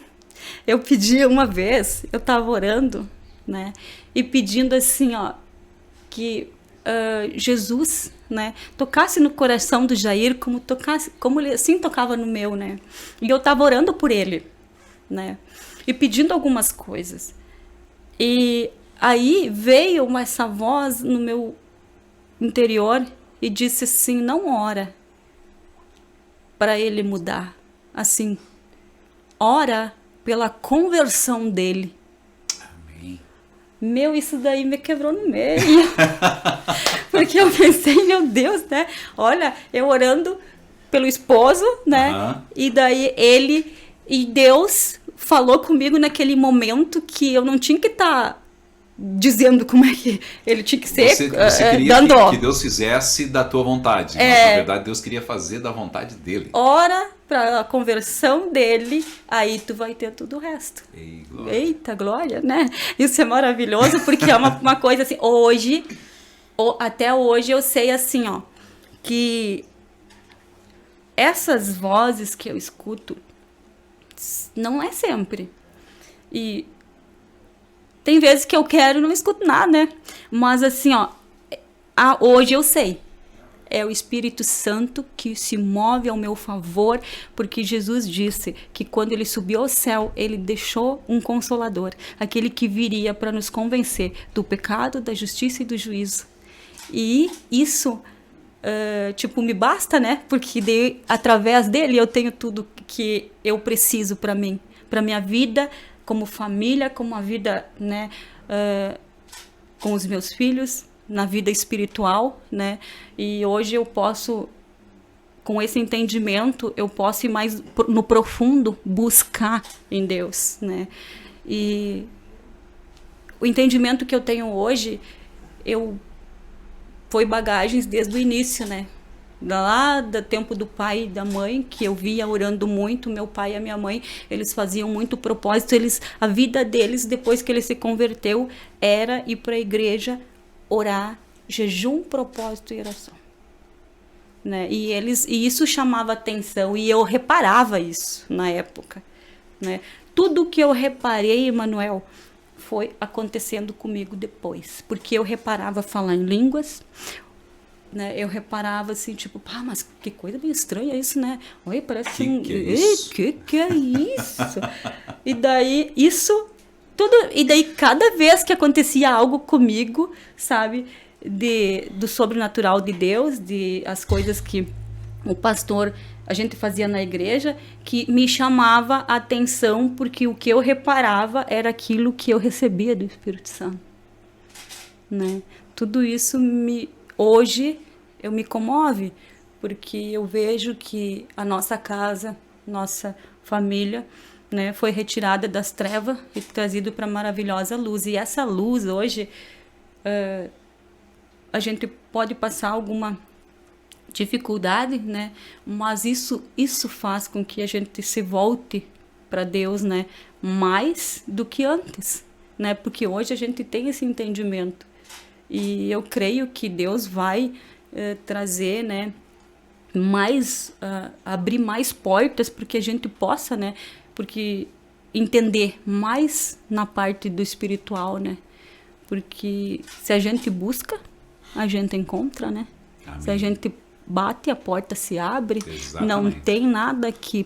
Eu pedi uma vez, eu estava orando, né, e pedindo assim, ó, que Jesus, né, tocasse no coração do Jair como ele assim tocava no meu, né? E eu estava orando por ele, né? E pedindo algumas coisas. E aí veio essa voz no meu interior e disse assim: não ora para ele mudar, assim, ora pela conversão dele. Amém. Meu, isso daí me quebrou no meio. Porque eu pensei, meu Deus, né? Olha, eu orando pelo esposo, né? E daí e Deus falou comigo naquele momento que eu não tinha que estar dizendo como é que ele tinha que ser. Você queria que Deus fizesse da tua vontade, mas na verdade Deus queria fazer da vontade dele. Ora para a conversão dele, aí tu vai ter tudo o resto. Ei, glória. Eita, glória, né? Isso é maravilhoso, porque é uma coisa assim, até hoje eu sei assim, ó, que essas vozes que eu escuto não é sempre. E tem vezes que eu quero e não escuto nada, né? Mas assim, ó, hoje eu sei. É o Espírito Santo que se move ao meu favor, porque Jesus disse que quando ele subiu ao céu, ele deixou um consolador, aquele que viria para nos convencer do pecado, da justiça e do juízo. E isso, me basta, né? Porque através dele eu tenho tudo que eu preciso para mim, para minha vida, como família, como a vida, né, com os meus filhos, na vida espiritual, né? E hoje eu posso, com esse entendimento, eu posso ir mais no profundo, buscar em Deus, né? E o entendimento que eu tenho hoje, foi bagagens desde o início, né? Lá do tempo do pai e da mãe, que eu via orando muito, meu pai e a minha mãe, eles faziam muito propósito, a vida deles, depois que ele se converteu, era ir para a igreja, orar, jejum, propósito e oração, né? E isso chamava atenção, e eu reparava isso na época, né? Tudo que eu reparei, Emanuel, foi acontecendo comigo depois, porque eu reparava falar em línguas, né? Eu reparava assim, tipo, mas que coisa bem estranha isso, né? Oi, parece que é isso? Que é isso? E daí e daí cada vez que acontecia algo comigo, sabe, do sobrenatural de Deus, as coisas que o pastor, a gente fazia na igreja, que me chamava a atenção, porque o que eu reparava era aquilo que eu recebia do Espírito Santo, né? Tudo isso hoje eu me comove, porque eu vejo que a nossa casa, nossa família, né, foi retirada das trevas e trazido para a maravilhosa luz. E essa luz hoje, a gente pode passar alguma dificuldade, né, mas isso faz com que a gente se volte para Deus, né, mais do que antes, né, porque hoje a gente tem esse entendimento. E eu creio que Deus vai trazer, né, abrir mais portas para que a gente possa, né, porque entender mais na parte do espiritual, né? Porque se a gente busca, a gente encontra, né? Amém. Se a gente bate, a porta se abre. Exatamente. Não tem nada que,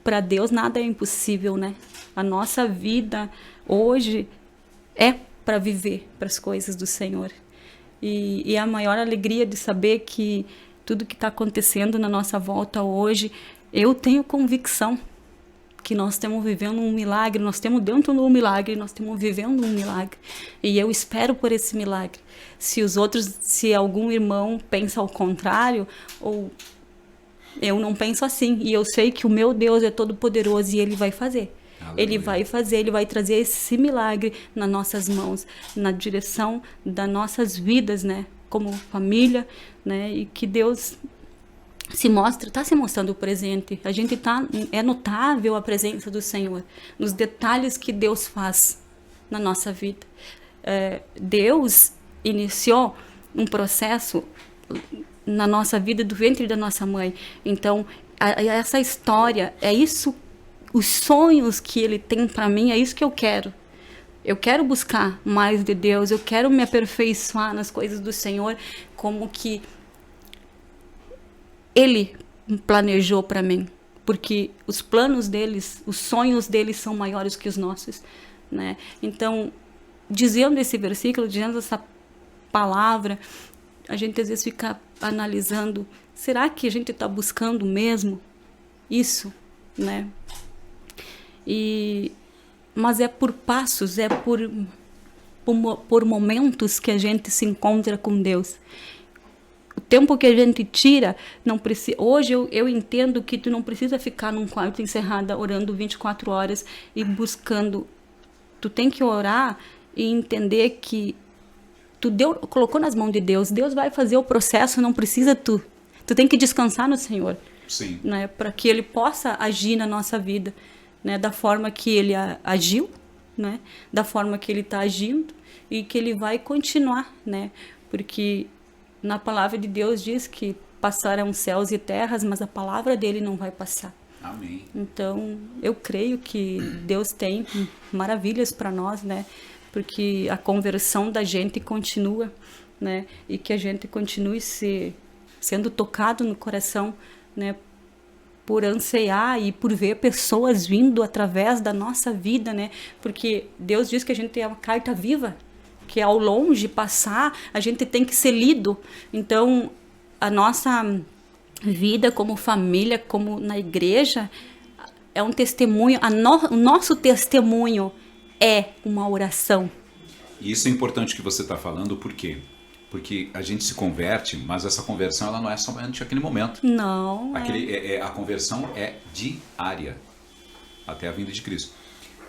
para Deus, nada é impossível, né? A nossa vida hoje é para viver para as coisas do Senhor. E a maior alegria de saber que tudo que está acontecendo na nossa volta hoje, eu tenho convicção que nós estamos vivendo um milagre, nós estamos dentro de um milagre, nós estamos vivendo um milagre. E eu espero por esse milagre. Se algum irmão pensa ao contrário, ou eu não penso assim. E eu sei que o meu Deus é todo poderoso e Ele vai fazer. Aleluia. Ele vai fazer, Ele vai trazer esse milagre nas nossas mãos, na direção das nossas vidas, né? Como família, né? E que Deus está se mostrando presente. A gente é notável a presença do Senhor nos detalhes que Deus faz na nossa vida. Deus iniciou um processo na nossa vida do ventre da nossa mãe. Então, essa história, é isso, os sonhos que Ele tem para mim, é isso que eu quero. Eu quero buscar mais de Deus, eu quero me aperfeiçoar nas coisas do Senhor, como que Ele planejou para mim, porque os planos deles, os sonhos deles são maiores que os nossos, né? Então, dizendo esse versículo, dizendo essa palavra, a gente às vezes fica analisando, será que a gente está buscando mesmo isso, né? Mas é por passos, é por momentos que a gente se encontra com Deus. O tempo que a gente tira, não precisa. Hoje eu entendo que tu não precisa ficar num quarto encerrada orando 24 horas e buscando. Tu tem que orar e entender que colocou nas mãos de Deus. Deus vai fazer o processo, não precisa tu. Tu tem que descansar no Senhor. Sim. Né, para que Ele possa agir na nossa vida, né, da forma que Ele agiu, né, da forma que Ele está agindo e que Ele vai continuar, né, porque na palavra de Deus diz que passarão céus e terras, mas a palavra dele não vai passar. Amém. Então, eu creio que Deus tem maravilhas para nós, né? Porque a conversão da gente continua, né? E que a gente continue sendo tocado no coração, né? Por anseiar e por ver pessoas vindo através da nossa vida, né? Porque Deus diz que a gente é uma carta viva, que ao longe passar, a gente tem que ser lido. Então, a nossa vida como família, como na igreja, é um testemunho, o nosso testemunho é uma oração. E isso é importante que você está falando, por quê? Porque a gente se converte, mas essa conversão ela não é somente aquele momento. Não. A conversão é diária, até a vinda de Cristo.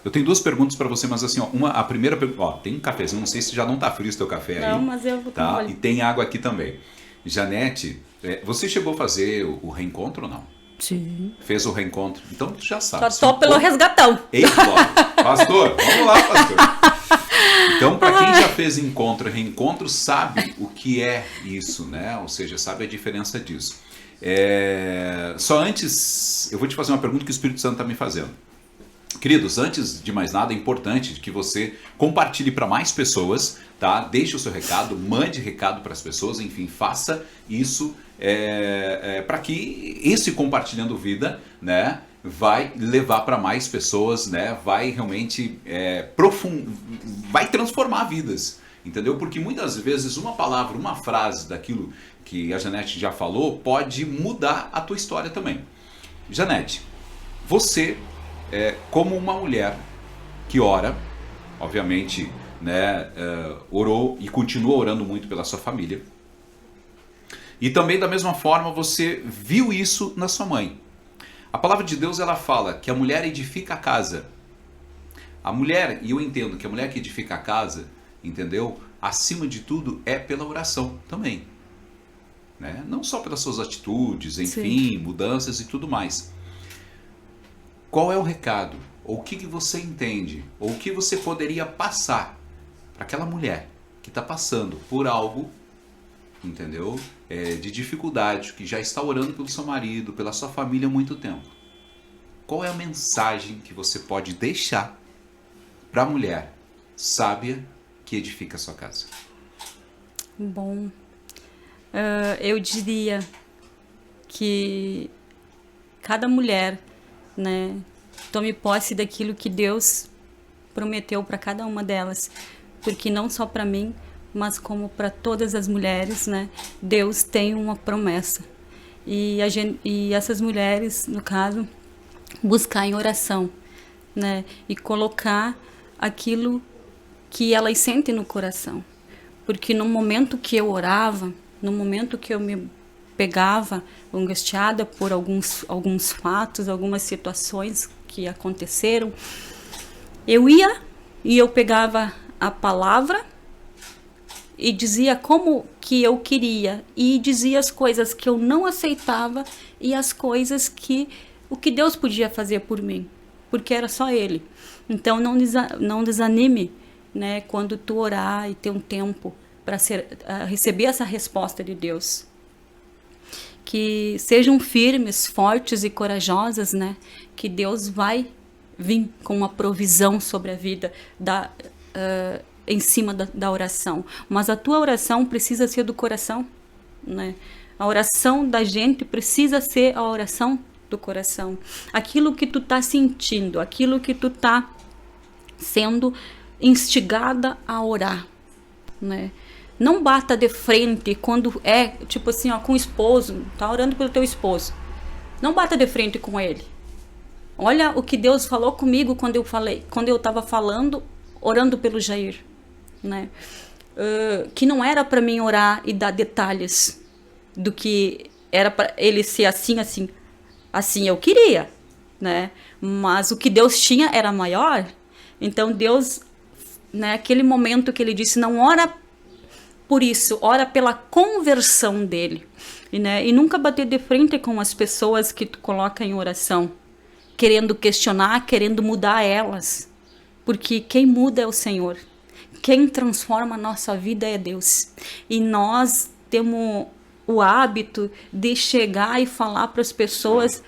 Eu tenho duas perguntas para você, mas assim, a primeira pergunta, tem um cafezinho, não sei se já não tá frio o teu café aí. Não, mas eu vou tomar. E tem água aqui também. Janete, você chegou a fazer o reencontro ou não? Sim. Fez o reencontro, então tu já sabe. Só pelo resgatão. Ei, pastor, vamos lá, pastor. Então, para quem já fez encontro e reencontro, sabe o que é isso, né? Ou seja, sabe a diferença disso. Só antes, eu vou te fazer uma pergunta que o Espírito Santo está me fazendo. Queridos, antes de mais nada, é importante que você compartilhe para mais pessoas, tá? Deixe o seu recado, mande recado para as pessoas, enfim, faça isso para que esse compartilhando vida, né, vai levar para mais pessoas, né, vai realmente vai transformar vidas, entendeu? Porque muitas vezes uma palavra, uma frase daquilo que a Janete já falou pode mudar a tua história também. Janete, você como uma mulher que ora, obviamente, né, orou e continua orando muito pela sua família. E também da mesma forma você viu isso na sua mãe. A palavra de Deus ela fala que a mulher edifica a casa. A mulher, e eu entendo que a mulher que edifica a casa, entendeu? Acima de tudo é pela oração também. Né? Não só pelas suas atitudes, enfim, mudanças e tudo mais. Qual é o recado? Ou o que você entende? Ou o que você poderia passar para aquela mulher que está passando por algo, entendeu? De dificuldade, que já está orando pelo seu marido, pela sua família há muito tempo. Qual é a mensagem que você pode deixar para a mulher sábia que edifica a sua casa? Bom, eu diria que cada mulher, né, tome posse daquilo que Deus prometeu para cada uma delas, porque não só para mim, mas como para todas as mulheres, né, Deus tem uma promessa. E essas mulheres, no caso, buscar em oração, né? E colocar aquilo que elas sentem no coração. Porque no momento que eu orava, no momento que eu me pegava angustiada por alguns fatos, algumas situações que aconteceram, eu ia e eu pegava a palavra e dizia como que eu queria, e dizia as coisas que eu não aceitava e as coisas o que Deus podia fazer por mim, porque era só Ele. Então não desanime, né, quando tu orar e ter um tempo para receber essa resposta de Deus. Que sejam firmes, fortes e corajosas, né, que Deus vai vir com uma provisão sobre a vida em cima da oração. Mas a tua oração precisa ser do coração, né? A oração da gente precisa ser a oração do coração. Aquilo que tu tá sentindo, aquilo que tu tá sendo instigada a orar, né? Não bata de frente quando é, tipo assim, ó, com o esposo, tá orando pelo teu esposo. Não bata de frente com ele. Olha o que Deus falou comigo quando eu estava falando, orando pelo Jair, né? Que não era para mim orar e dar detalhes do que era para ele ser assim, assim. Assim eu queria, né? Mas o que Deus tinha era maior. Então Deus, né, aquele momento que ele disse, não ora por isso, ora pela conversão dele. E nunca bater de frente com as pessoas que tu coloca em oração, querendo questionar, querendo mudar elas. Porque quem muda é o Senhor. Quem transforma a nossa vida é Deus. E nós temos o hábito de chegar e falar para as pessoas,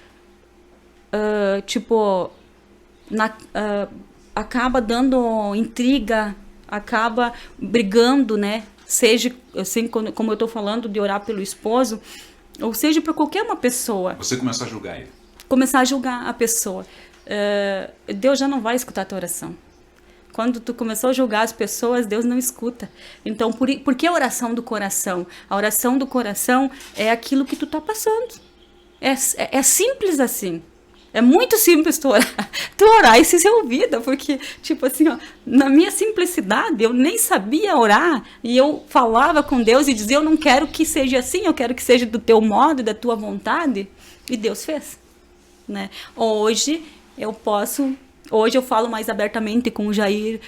acaba dando intriga, acaba brigando, né? Seja assim, como eu estou falando de orar pelo esposo, ou seja, para qualquer uma pessoa. Você começa a julgar ele. Começar a julgar a pessoa. Deus já não vai escutar a tua oração. Quando tu começou a julgar as pessoas, Deus não escuta. Então, por que a oração do coração? A oração do coração é aquilo que tu tá passando. É simples assim. É muito simples tu orar e ser ouvida, porque, tipo assim, ó, na minha simplicidade, eu nem sabia orar, e eu falava com Deus e dizia, eu não quero que seja assim, eu quero que seja do teu modo, da tua vontade, e Deus fez, né? Hoje eu falo mais abertamente com o Jair,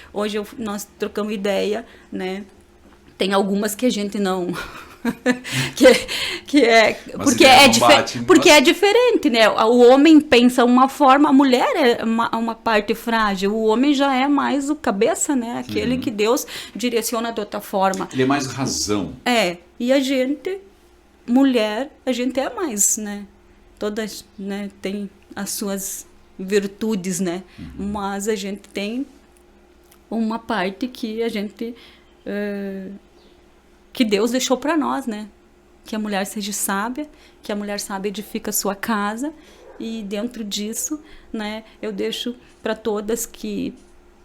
nós trocamos ideia, né? Tem algumas que a gente não... porque é diferente, né? O homem pensa uma forma, a mulher é uma parte frágil, o homem já é mais o cabeça, né? Aquele que Deus direciona de outra forma. Ele é mais razão. E a gente, mulher, a gente é mais, né? Todas, né, tem as suas virtudes, né? Mas a gente tem uma parte que a gente... que Deus deixou para nós, né? Que a mulher seja sábia, que a mulher sábia edifica a sua casa, e dentro disso, né, eu deixo para todas que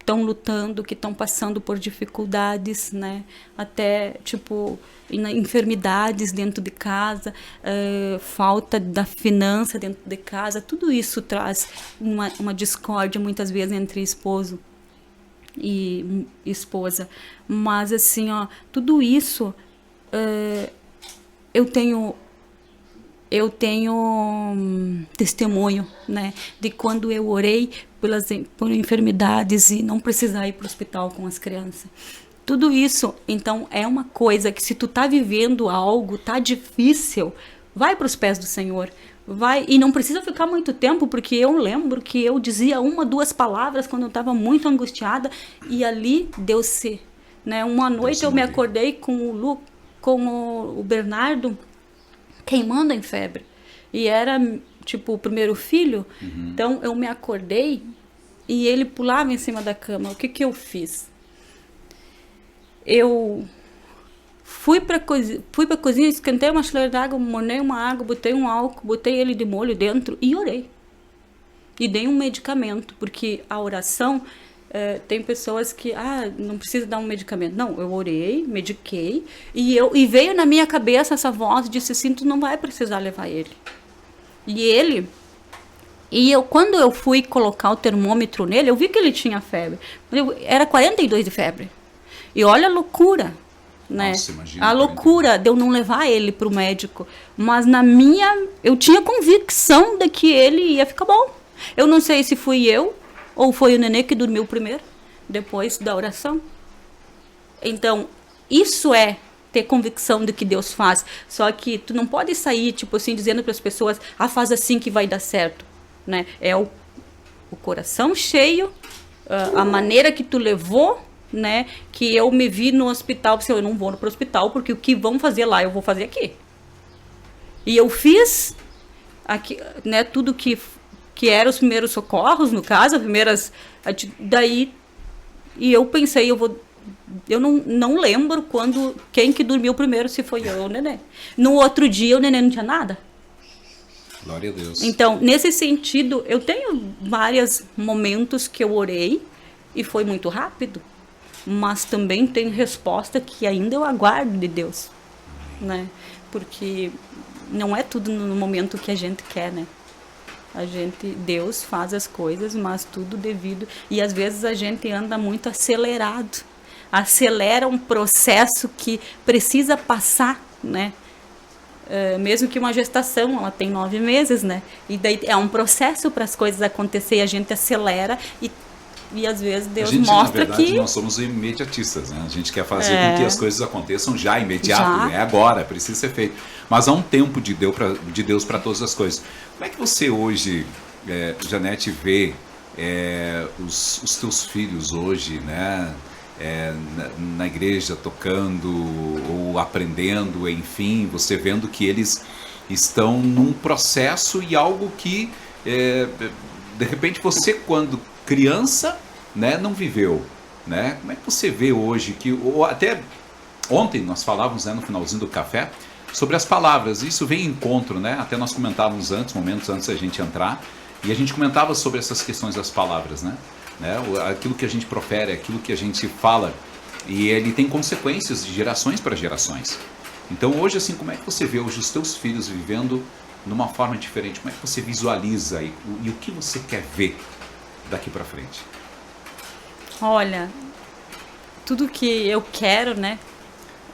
estão lutando, que estão passando por dificuldades, né? Até, tipo, enfermidades dentro de casa, falta da finança dentro de casa, tudo isso traz uma discórdia, muitas vezes, entre esposo e esposa. Mas assim, ó, tudo isso eu tenho testemunho, né, de quando eu orei por enfermidades e não precisar ir para o hospital com as crianças. Tudo isso, então, é uma coisa que, se tu tá vivendo algo, tá difícil, vai para os pés do Senhor. Vai, e não precisa ficar muito tempo, porque eu lembro que eu dizia 1, 2 palavras quando eu estava muito angustiada, e ali deu se, né? Uma noite eu me acordei com o Bernardo queimando em febre, e era tipo o primeiro filho. Então eu me acordei e ele pulava em cima da cama. O que eu fiz? Eu fui para cozinha, esquentei uma chaleira d'água, mornei uma água, botei um álcool, botei ele de molho dentro e orei. E dei um medicamento, porque a oração, tem pessoas que, não precisa dar um medicamento. Não, eu orei, mediquei, e veio na minha cabeça essa voz, disse assim, tu não vai precisar levar ele. E ele E quando eu fui colocar o termômetro nele, eu vi que ele tinha febre. Era 42 de febre. E olha a loucura, né? Nossa, imagina, A loucura de eu não levar ele para o médico. Mas eu tinha convicção de que ele ia ficar bom. Eu não sei se fui eu ou foi o nenê que dormiu primeiro, depois da oração. Então, isso é ter convicção do que Deus faz. Só que tu não pode sair, tipo assim, dizendo para as pessoas, faz assim que vai dar certo. Né? É o coração cheio, a maneira que tu levou, né? Que eu me vi no hospital, eu não vou para o hospital, porque o que vão fazer lá, eu vou fazer aqui. E eu fiz aqui, né, tudo que eram os primeiros socorros, no caso, as primeiras... Daí, e eu pensei, eu não lembro quem que dormiu primeiro, se foi eu ou o neném. No outro dia, o neném não tinha nada. Glória a Deus. Então, nesse sentido, eu tenho vários momentos que eu orei e foi muito rápido, mas também tem resposta que ainda eu aguardo de Deus, né? Porque não é tudo no momento que a gente quer, né? Deus faz as coisas, mas tudo devido, e às vezes a gente anda muito acelerado, acelera um processo que precisa passar, né? Mesmo que uma gestação, ela tem 9 meses, né? E daí é um processo para as coisas acontecer, e a gente acelera e às vezes Deus mostra na verdade, que... nós somos imediatistas, né? A gente quer fazer com que as coisas aconteçam já, imediato, é agora, precisa ser feito. Mas há um tempo de Deus para todas as coisas. Como é que você hoje, Janete, vê os teus filhos hoje, né? Na igreja tocando ou aprendendo, enfim, você vendo que eles estão num processo e algo que de repente você, quando criança, né, não viveu, né? Como é que você vê hoje ou até ontem nós falávamos, né, no finalzinho do café sobre as palavras, isso vem em encontro, né? Até nós comentávamos momentos antes da gente entrar, e a gente comentava sobre essas questões das palavras, né? Aquilo que a gente profere, aquilo que a gente fala, e ele tem consequências de gerações para gerações. Então hoje, assim, como é que você vê hoje os teus filhos vivendo numa forma diferente? Como é que você visualiza e o que você quer ver daqui para frente? Olha, tudo que eu quero, né,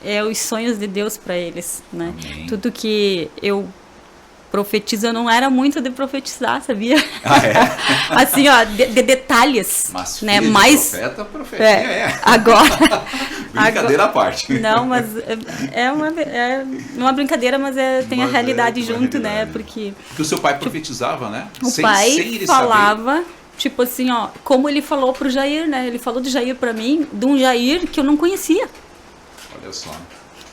é os sonhos de Deus para eles, né? Amém. Tudo que eu profetizo, eu não era muito de profetizar, sabia? Assim, ó, de detalhes. Mas né? Filha Mas de profeta, profetia agora. Brincadeira à parte. Não, mas é uma brincadeira, mas tem a realidade junto, né? Porque o seu pai profetizava, né? O pai ele falava, saber. Tipo assim, ó, como ele falou pro Jair, né? Ele falou do Jair para mim, de um Jair que eu não conhecia. Olha só.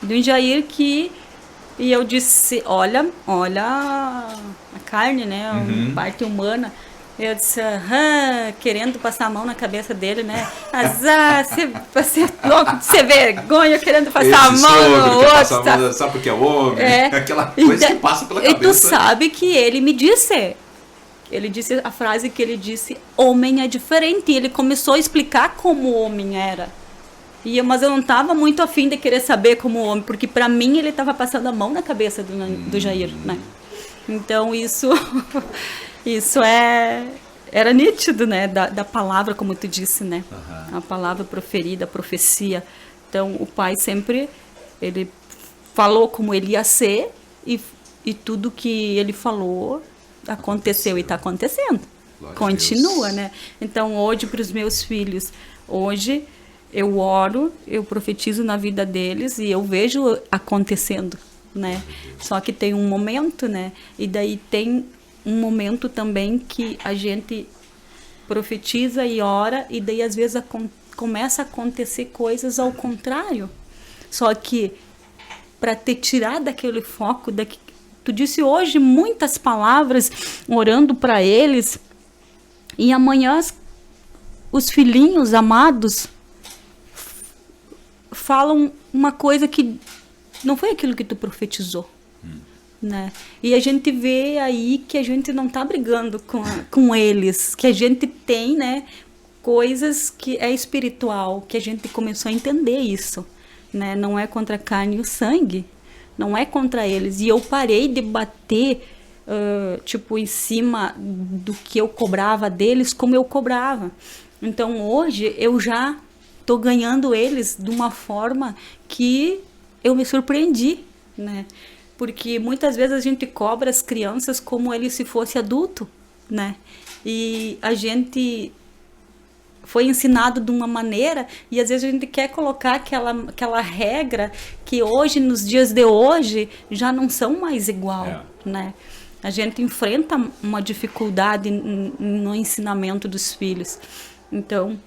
De um Jair que... E eu disse, olha a carne, né? Uma parte humana. Eu disse, querendo passar a mão na cabeça dele, né? Azar, você louco de ser vergonha, querendo passar a mão no outro. Tá? Sabe porque é homem? Aquela coisa que passa pela cabeça. E tu sabe que ele me disse a frase que ele disse, homem é diferente. E ele começou a explicar como o homem era. Mas eu não estava muito afim de querer saber como homem, porque para mim ele estava passando a mão na cabeça do Jair, né? Então isso era nítido, né? Da palavra, como tu disse, né? A palavra proferida, a profecia. Então o pai sempre, ele falou como ele ia ser e tudo que ele falou aconteceu e está acontecendo. Glória continua, né? Então hoje para os meus filhos, hoje... Eu oro, eu profetizo na vida deles e eu vejo acontecendo, né? Só que tem um momento, né? E daí tem um momento também que a gente profetiza e ora e daí às vezes começa a acontecer coisas ao contrário. Só que para te tirar daquele foco, tu disse hoje muitas palavras orando para eles e amanhã os filhinhos amados falam uma coisa que não foi aquilo que tu profetizou, né? E a gente vê aí que a gente não tá brigando com eles, que a gente tem, né, coisas que é espiritual, que a gente começou a entender isso, né? Não é contra a carne e o sangue, não é contra eles. E eu parei de bater tipo, em cima do que eu cobrava deles, como eu cobrava. Então, hoje, eu já tô ganhando eles de uma forma que eu me surpreendi, né? Porque muitas vezes a gente cobra as crianças como ele se fosse adulto, né? E a gente foi ensinado de uma maneira e às vezes a gente quer colocar aquela regra que hoje, nos dias de hoje, já não são mais igual, né? A gente enfrenta uma dificuldade no ensinamento dos filhos. Então,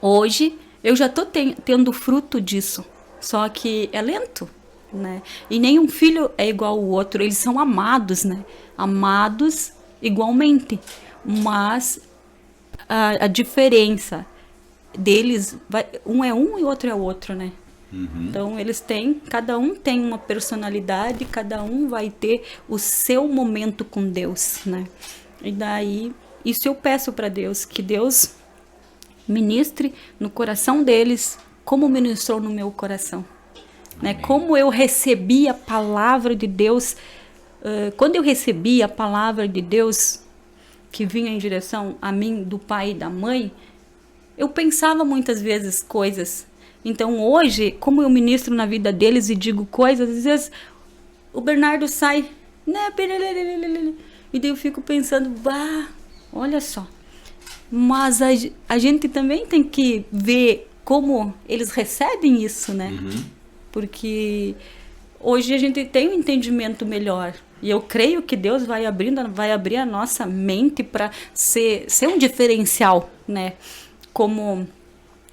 hoje, eu já estou tendo fruto disso, só que é lento, né? E nenhum filho é igual ao outro, eles são amados, né? Amados igualmente, mas a diferença deles, um é um e outro é outro, né? Então cada um tem uma personalidade, cada um vai ter o seu momento com Deus, né? E daí, isso eu peço para Deus, que Deus ministre no coração deles como ministrou no meu coração, né? Como eu recebi a palavra de Deus, quando eu recebi a palavra de Deus que vinha em direção a mim do pai e da mãe, eu pensava muitas vezes coisas. Então hoje, como eu ministro na vida deles e digo coisas, às vezes o Bernardo sai, né? E daí eu fico pensando, bah, olha só. Mas a gente também tem que ver como eles recebem isso, né? Porque hoje a gente tem um entendimento melhor. E eu creio que Deus vai abrir a nossa mente para ser um diferencial, né? Como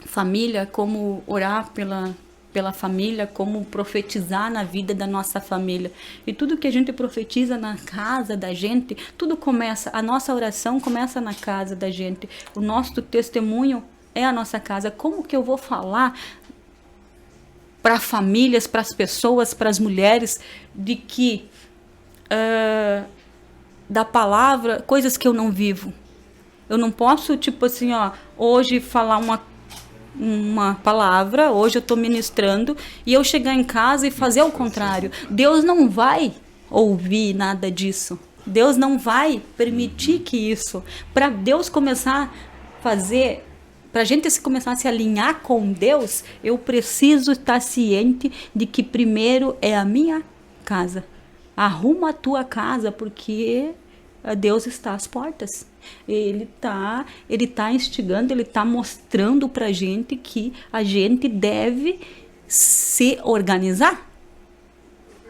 família, como orar pela família, como profetizar na vida da nossa família. E tudo que a gente profetiza na casa da gente, tudo começa, a nossa oração começa na casa da gente. O nosso testemunho é a nossa casa. Como que eu vou falar para famílias, para as pessoas, para as mulheres, de que da palavra, coisas que eu não vivo? Eu não posso, tipo assim, hoje falar uma palavra, hoje eu estou ministrando, e eu chegar em casa e fazer o contrário. Deus não vai ouvir nada disso. Deus não vai permitir que isso. Para Deus começar a fazer, para a gente começar a se alinhar com Deus, eu preciso estar ciente de que primeiro é a minha casa. Arruma a tua casa, porque Deus está às portas. Ele tá instigando, ele tá mostrando pra gente que a gente deve se organizar,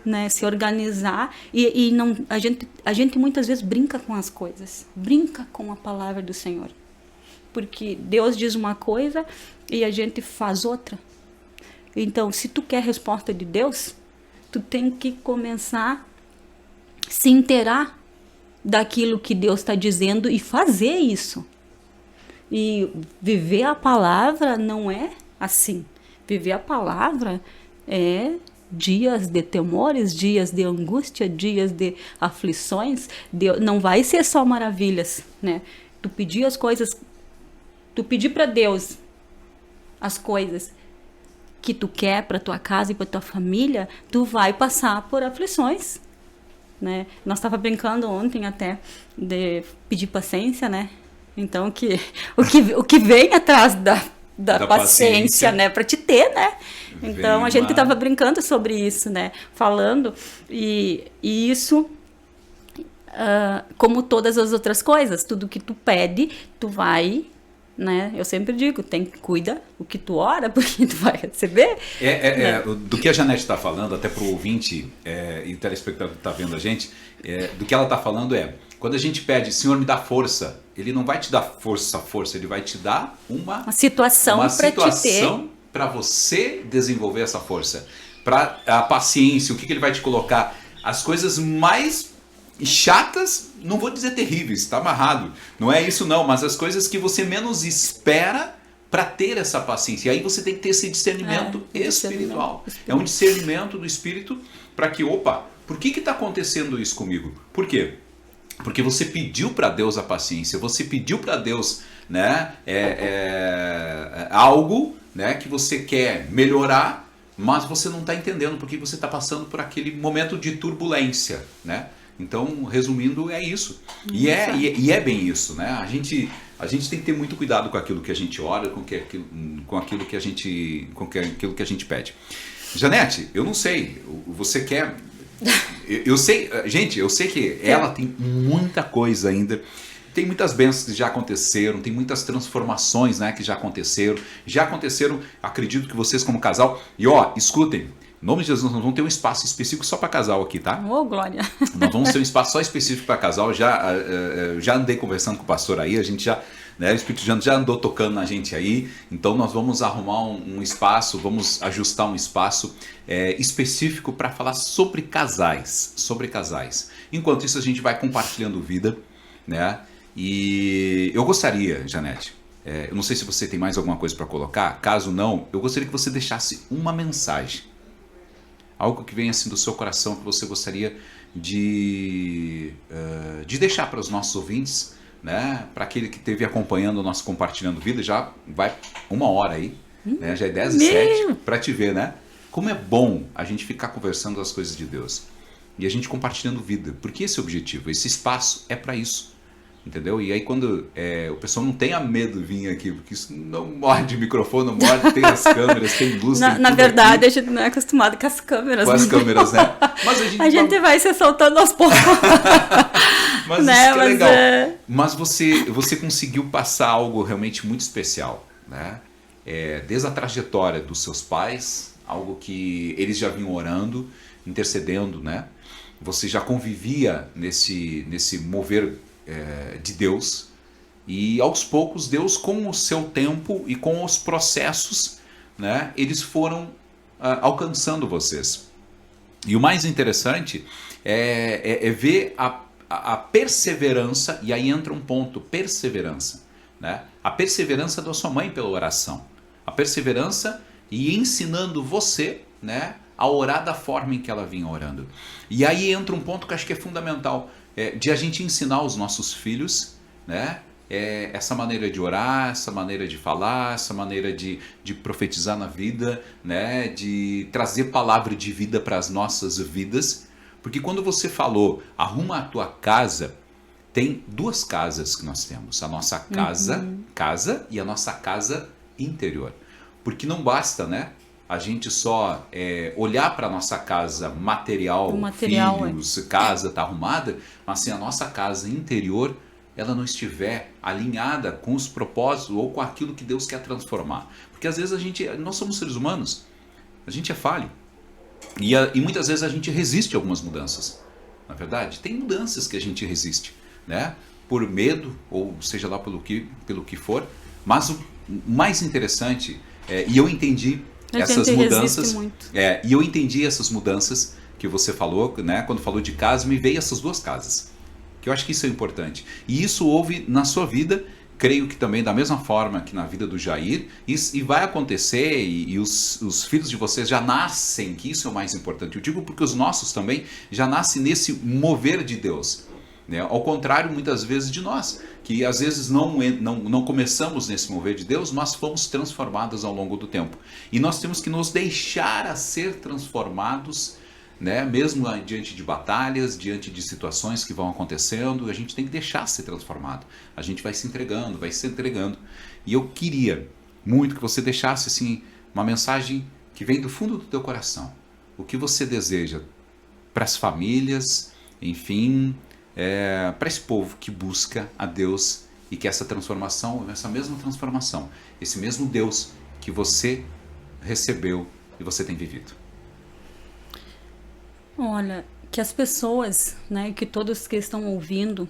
né? Se organizar e não, a gente muitas vezes brinca com as coisas, brinca com a palavra do Senhor. Porque Deus diz uma coisa e a gente faz outra. Então, se tu quer a resposta de Deus, tu tem que começar a se inteirar daquilo que Deus está dizendo e fazer isso. E viver a palavra não é assim. Viver a palavra é dias de temores, dias de angústia, dias de aflições. Não vai ser só maravilhas, né? Tu pedir as coisas, tu pedir para Deus as coisas que tu quer para tua casa e para tua família, tu vai passar por aflições, né? Nós estava brincando ontem até de pedir paciência, né? Então o que vem atrás da paciência, né, para te ter, né? Então a gente estava brincando sobre isso, né? Falando e isso, como todas as outras coisas, tudo que tu pede, tu vai, né? Eu sempre digo, cuida o que tu ora, porque tu vai receber. Né? Do que a Janete está falando, até para o ouvinte e o telespectador que está vendo a gente, do que ela está falando quando a gente pede, Senhor, me dá força, Ele não vai te dar força, Ele vai te dar uma situação para você desenvolver essa força. Para a paciência, o que Ele vai te colocar? As coisas mais chatas, não vou dizer terríveis, está amarrado, não é isso não, mas as coisas que você menos espera para ter essa paciência. E aí você tem que ter esse discernimento espiritual. É um discernimento do Espírito para que, por que está acontecendo isso comigo? Por quê? Porque você pediu para Deus a paciência, você pediu para Deus, né, algo, né, que você quer melhorar, mas você não está entendendo porque você está passando por aquele momento de turbulência, né? Então, resumindo, é isso. E é bem isso, né? A gente tem que ter muito cuidado com aquilo que a gente ora, com aquilo que a gente pede. Janete, eu não sei, você quer... Eu sei, gente, eu sei que ela tem muita coisa ainda. Tem muitas bênçãos que já aconteceram, tem muitas transformações, né, que já aconteceram. Acredito que vocês como casal... E ó, escutem, em nome de Jesus, nós vamos ter um espaço específico só para casal aqui, tá? Ô, glória! Nós vamos ter um espaço só específico para casal. Já andei conversando com o pastor aí, a gente já... Né, o Espírito Santo já andou tocando na gente aí, então nós vamos arrumar um espaço, vamos ajustar um espaço específico para falar sobre casais, Enquanto isso a gente vai compartilhando vida, né? E eu gostaria, Janete, eu não sei se você tem mais alguma coisa para colocar, caso não, eu gostaria que você deixasse uma mensagem, algo que venha assim do seu coração, que você gostaria de deixar para os nossos ouvintes, né? Para aquele que esteve acompanhando o nosso Compartilhando Vida, já vai 1 hora aí, né? Já é 10h07, para te ver, né? Como é bom a gente ficar conversando as coisas de Deus e a gente compartilhando vida, porque esse é o objetivo, esse espaço é para isso, entendeu? E aí quando o pessoal não tenha medo de vir aqui, porque isso não morde microfone, não morde, tem as câmeras, tem luz, tem Na tudo verdade, aqui. a gente não é acostumado com as câmeras. Com as câmeras, né? Mas a gente vai se soltando aos poucos. Mas né? isso que é legal. Mas você conseguiu passar algo realmente muito especial, né? Desde a trajetória dos seus pais, algo que eles já vinham orando, intercedendo, né? Você já convivia nesse mover de Deus, e aos poucos Deus, com o seu tempo e com os processos, né? Eles foram alcançando vocês. E o mais interessante é ver a perseverança, e aí entra um ponto, perseverança, né? A perseverança da sua mãe pela oração, a perseverança e ensinando você, né, a orar da forma em que ela vinha orando. E aí entra um ponto que eu acho que é fundamental, de a gente ensinar os nossos filhos, né, essa maneira de orar, essa maneira de falar, essa maneira de profetizar na vida, né, de trazer palavra de vida para as nossas vidas. Porque quando você falou, arruma a tua casa, tem 2 casas que nós temos. A nossa casa e a nossa casa interior. Porque não basta, né, a gente só olhar para a nossa casa material, filhos, casa está arrumada, mas se a nossa casa interior ela não estiver alinhada com os propósitos ou com aquilo que Deus quer transformar. Porque às vezes nós somos seres humanos, a gente é falho. E muitas vezes a gente resiste a algumas mudanças. Na verdade, tem mudanças que a gente resiste, né? Por medo, ou seja lá pelo que for. Mas o mais interessante, e eu entendi essas mudanças. E eu entendi essas mudanças que você falou, né? Quando falou de casa, me veio essas 2 casas. Que eu acho que isso é importante. E isso houve na sua vida, creio que também da mesma forma que na vida do Jair, e vai acontecer, e os filhos de vocês já nascem, que isso é o mais importante. Eu digo porque os nossos também já nascem nesse mover de Deus, né? Ao contrário, muitas vezes, de nós, que às vezes não começamos nesse mover de Deus, mas fomos transformados ao longo do tempo. E nós temos que nos deixar a ser transformados, né? Mesmo diante de batalhas, diante de situações que vão acontecendo, a gente tem que deixar ser transformado. A gente vai se entregando. E eu queria muito que você deixasse assim uma mensagem que vem do fundo do teu coração. O que você deseja para as famílias, enfim, para esse povo que busca a Deus e que essa mesma transformação, esse mesmo Deus que você recebeu e você tem vivido. Olha, que as pessoas, né, que todos que estão ouvindo,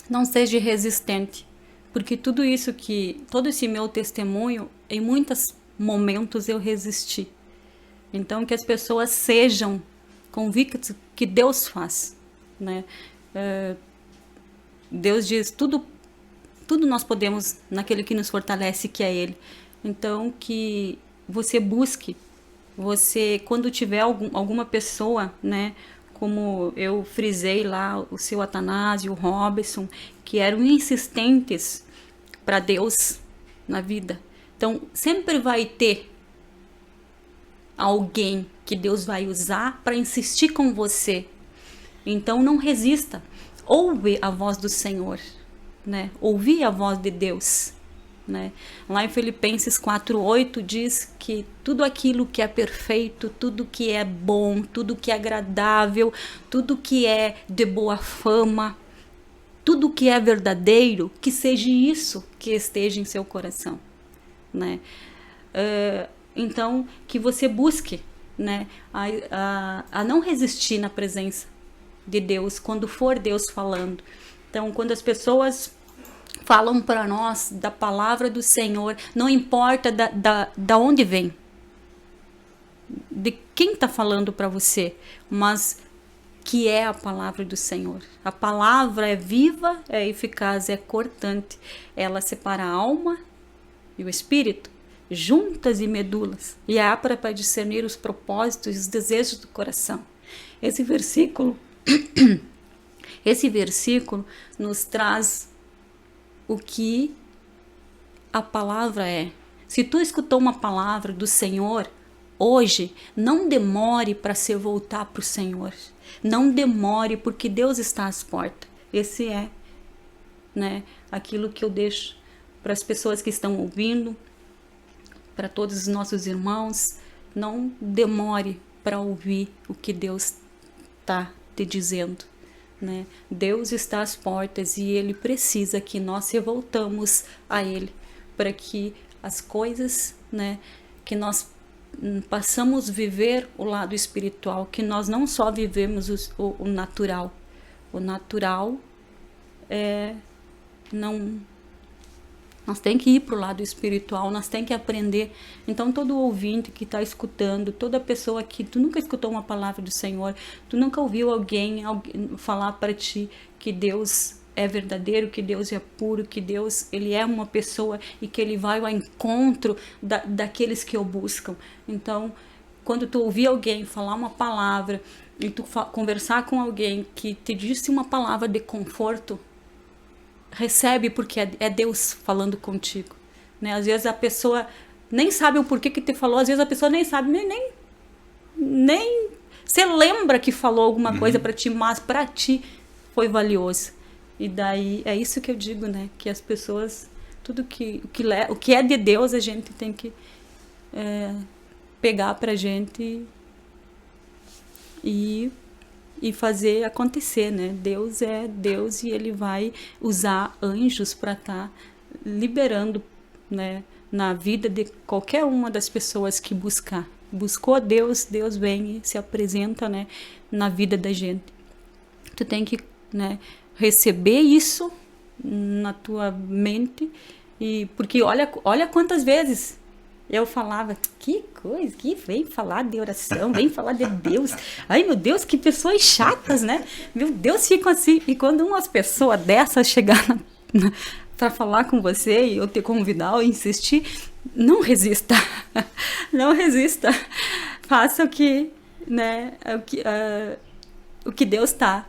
não sejam resistentes, porque todo esse meu testemunho, em muitos momentos eu resisti. Então, que as pessoas sejam convictas que Deus faz, né? Deus diz, tudo nós podemos naquele que nos fortalece, que é Ele. Então, que você busque, quando tiver alguma pessoa, né, como eu frisei lá, o seu Atanásio, o Robson, que eram insistentes para Deus na vida. Então, sempre vai ter alguém que Deus vai usar para insistir com você. Então não resista. Ouve a voz do Senhor, né? Ouvir a voz de Deus, né? Lá em Filipenses 4:8 diz que tudo aquilo que é perfeito, tudo que é bom, tudo que é agradável, tudo que é de boa fama, tudo que é verdadeiro, que seja isso que esteja em seu coração, né? Então, que você busque, né, a não resistir na presença de Deus, quando for Deus falando. Então, quando as pessoas falam para nós da palavra do Senhor, não importa da onde vem, de quem está falando para você, mas que é a palavra do Senhor. A palavra é viva, é eficaz, é cortante. Ela separa a alma e o espírito, juntas e medulas, e é apta para discernir os propósitos e os desejos do coração. Esse versículo nos traz o que a palavra é. Se tu escutou uma palavra do Senhor hoje, não demore para se voltar para o Senhor. Não demore, porque Deus está às portas. Esse é, né, aquilo que eu deixo para as pessoas que estão ouvindo, para todos os nossos irmãos. Não demore para ouvir o que Deus está te dizendo, né? Deus está às portas e Ele precisa que nós se voltamos a Ele, para que as coisas, né, que nós passamos a viver o lado espiritual, que nós não só vivemos o natural. O natural nós tem que ir para o lado espiritual, nós tem que aprender. Então, todo ouvinte que está escutando, toda pessoa que tu nunca escutou uma palavra do Senhor, tu nunca ouviu alguém falar para ti que Deus é verdadeiro, que Deus é puro, que Deus, Ele é uma pessoa e que Ele vai ao encontro daqueles que o buscam. Então, quando tu ouvir alguém falar uma palavra e tu conversar com alguém que te disse uma palavra de conforto, recebe, porque é Deus falando contigo, né? Às vezes a pessoa nem sabe o porquê que te falou, às vezes a pessoa nem sabe, nem se lembra que falou alguma coisa para ti, mas para ti foi valioso. E daí é isso que eu digo, né? Que as pessoas, tudo o que é de Deus, a gente tem que pegar pra gente e fazer acontecer, né? Deus é Deus e Ele vai usar anjos para estar liberando, né, na vida de qualquer uma das pessoas que buscou Deus, Deus vem e se apresenta, né, na vida da gente. Tu tem que, né, receber isso na tua mente, e porque olha quantas vezes eu falava, que coisa, que vem falar de oração, vem falar de Deus. Ai, meu Deus, que pessoas chatas, né? Meu Deus, ficam assim. E quando umas pessoas dessas chegar para falar com você e eu te convidar ou insistir, não resista. Não resista. Faça o que, né, o que Deus está.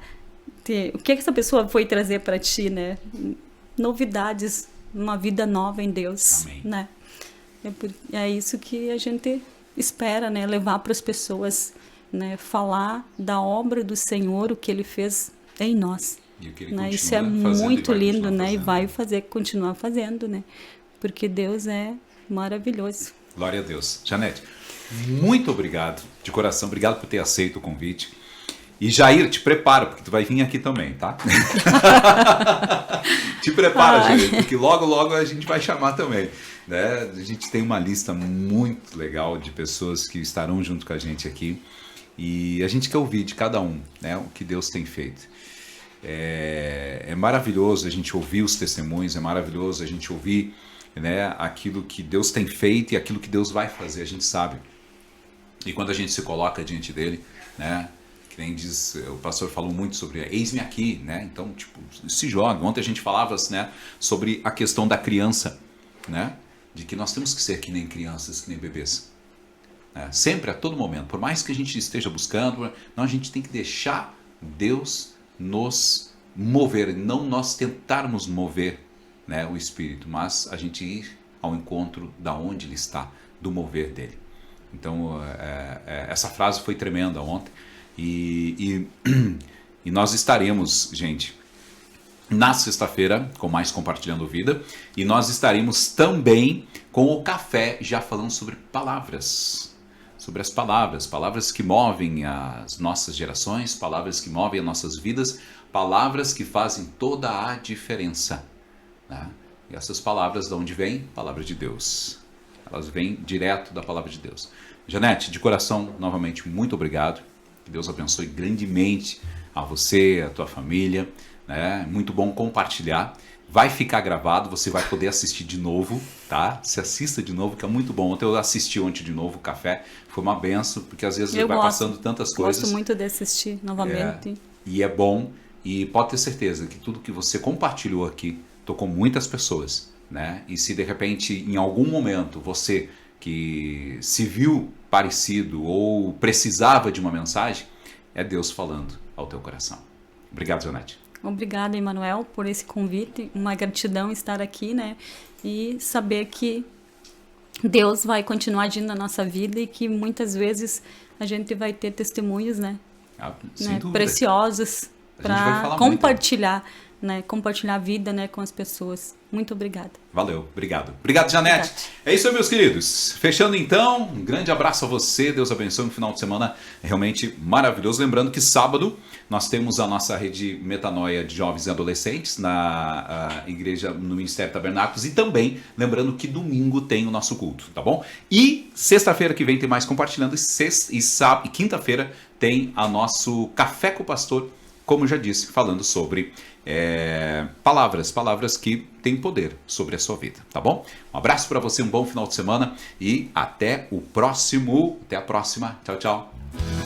O que essa pessoa foi trazer para ti, né? Novidades, uma vida nova em Deus. Amém. Né? É isso que a gente espera, né? Levar para as pessoas, né? Falar da obra do Senhor, o que Ele fez em nós. E o que Ele, né? Isso é muito lindo, né? E vai continuar fazendo, né? Porque Deus é maravilhoso. Glória a Deus. Janete, muito obrigado, de coração. Obrigado por ter aceito o convite. E Jair, te prepara, porque tu vai vir aqui também, tá? Te prepara, Jair, porque logo a gente vai chamar também. Né? A gente tem uma lista muito legal de pessoas que estarão junto com a gente aqui. E a gente quer ouvir de cada um, né, o que Deus tem feito. É maravilhoso a gente ouvir os testemunhos, é maravilhoso a gente ouvir, né, aquilo que Deus tem feito e aquilo que Deus vai fazer, a gente sabe. E quando a gente se coloca diante dele, né, que nem diz, o pastor falou muito sobre eis-me aqui, né? Então, tipo, se joga. Ontem a gente falava, né, sobre a questão da criança, né? De que nós temos que ser que nem crianças, que nem bebês. Sempre, a todo momento. Por mais que a gente esteja buscando, não, a gente tem que deixar Deus nos mover, não nós tentarmos mover, né, o Espírito, mas a gente ir ao encontro da onde Ele está, do mover dele. Então, essa frase foi tremenda ontem. E E nós estaremos, gente, na sexta-feira com mais Compartilhando Vida. E nós estaremos também com o café já falando sobre palavras. Sobre as palavras, palavras que movem as nossas gerações, palavras que movem as nossas vidas, palavras que fazem toda a diferença. Né? E essas palavras de onde vêm? Palavra de Deus. Elas vêm direto da palavra de Deus. Janete, de coração, novamente, muito obrigado. Que Deus abençoe grandemente a você, a tua família. Né? Muito bom compartilhar. Vai ficar gravado, você vai poder assistir de novo, tá? Se assista de novo, que é muito bom. Ontem eu assisti de novo o café, foi uma benção, porque às vezes vai passando tantas coisas. Gosto muito de assistir novamente. E é bom, e pode ter certeza que tudo que você compartilhou aqui tocou muitas pessoas, né? E se de repente, em algum momento, você que se viu parecido ou precisava de uma mensagem, é Deus falando ao teu coração. Obrigado, Janete. Obrigada, Emanuel, por esse convite. Uma gratidão estar aqui, né? E saber que Deus vai continuar agindo na nossa vida e que muitas vezes a gente vai ter testemunhos, né? Sem dúvida. Preciosos para compartilhar, né? Compartilhar a vida, né, com as pessoas. Muito obrigada. Valeu, obrigado. Obrigado, Janete. Obrigado. É isso aí, meus queridos. Fechando então, um grande abraço a você. Deus abençoe, um final de semana realmente maravilhoso. Lembrando que sábado nós temos a nossa rede Metanoia de jovens e adolescentes na igreja, no Ministério Tabernáculos, e também lembrando que domingo tem o nosso culto, tá bom? E sexta-feira que vem tem mais compartilhando, e quinta-feira tem a nosso Café com o Pastor, como eu já disse, falando sobre palavras que têm poder sobre a sua vida, tá bom? Um abraço para você, um bom final de semana e até a próxima. Tchau, tchau.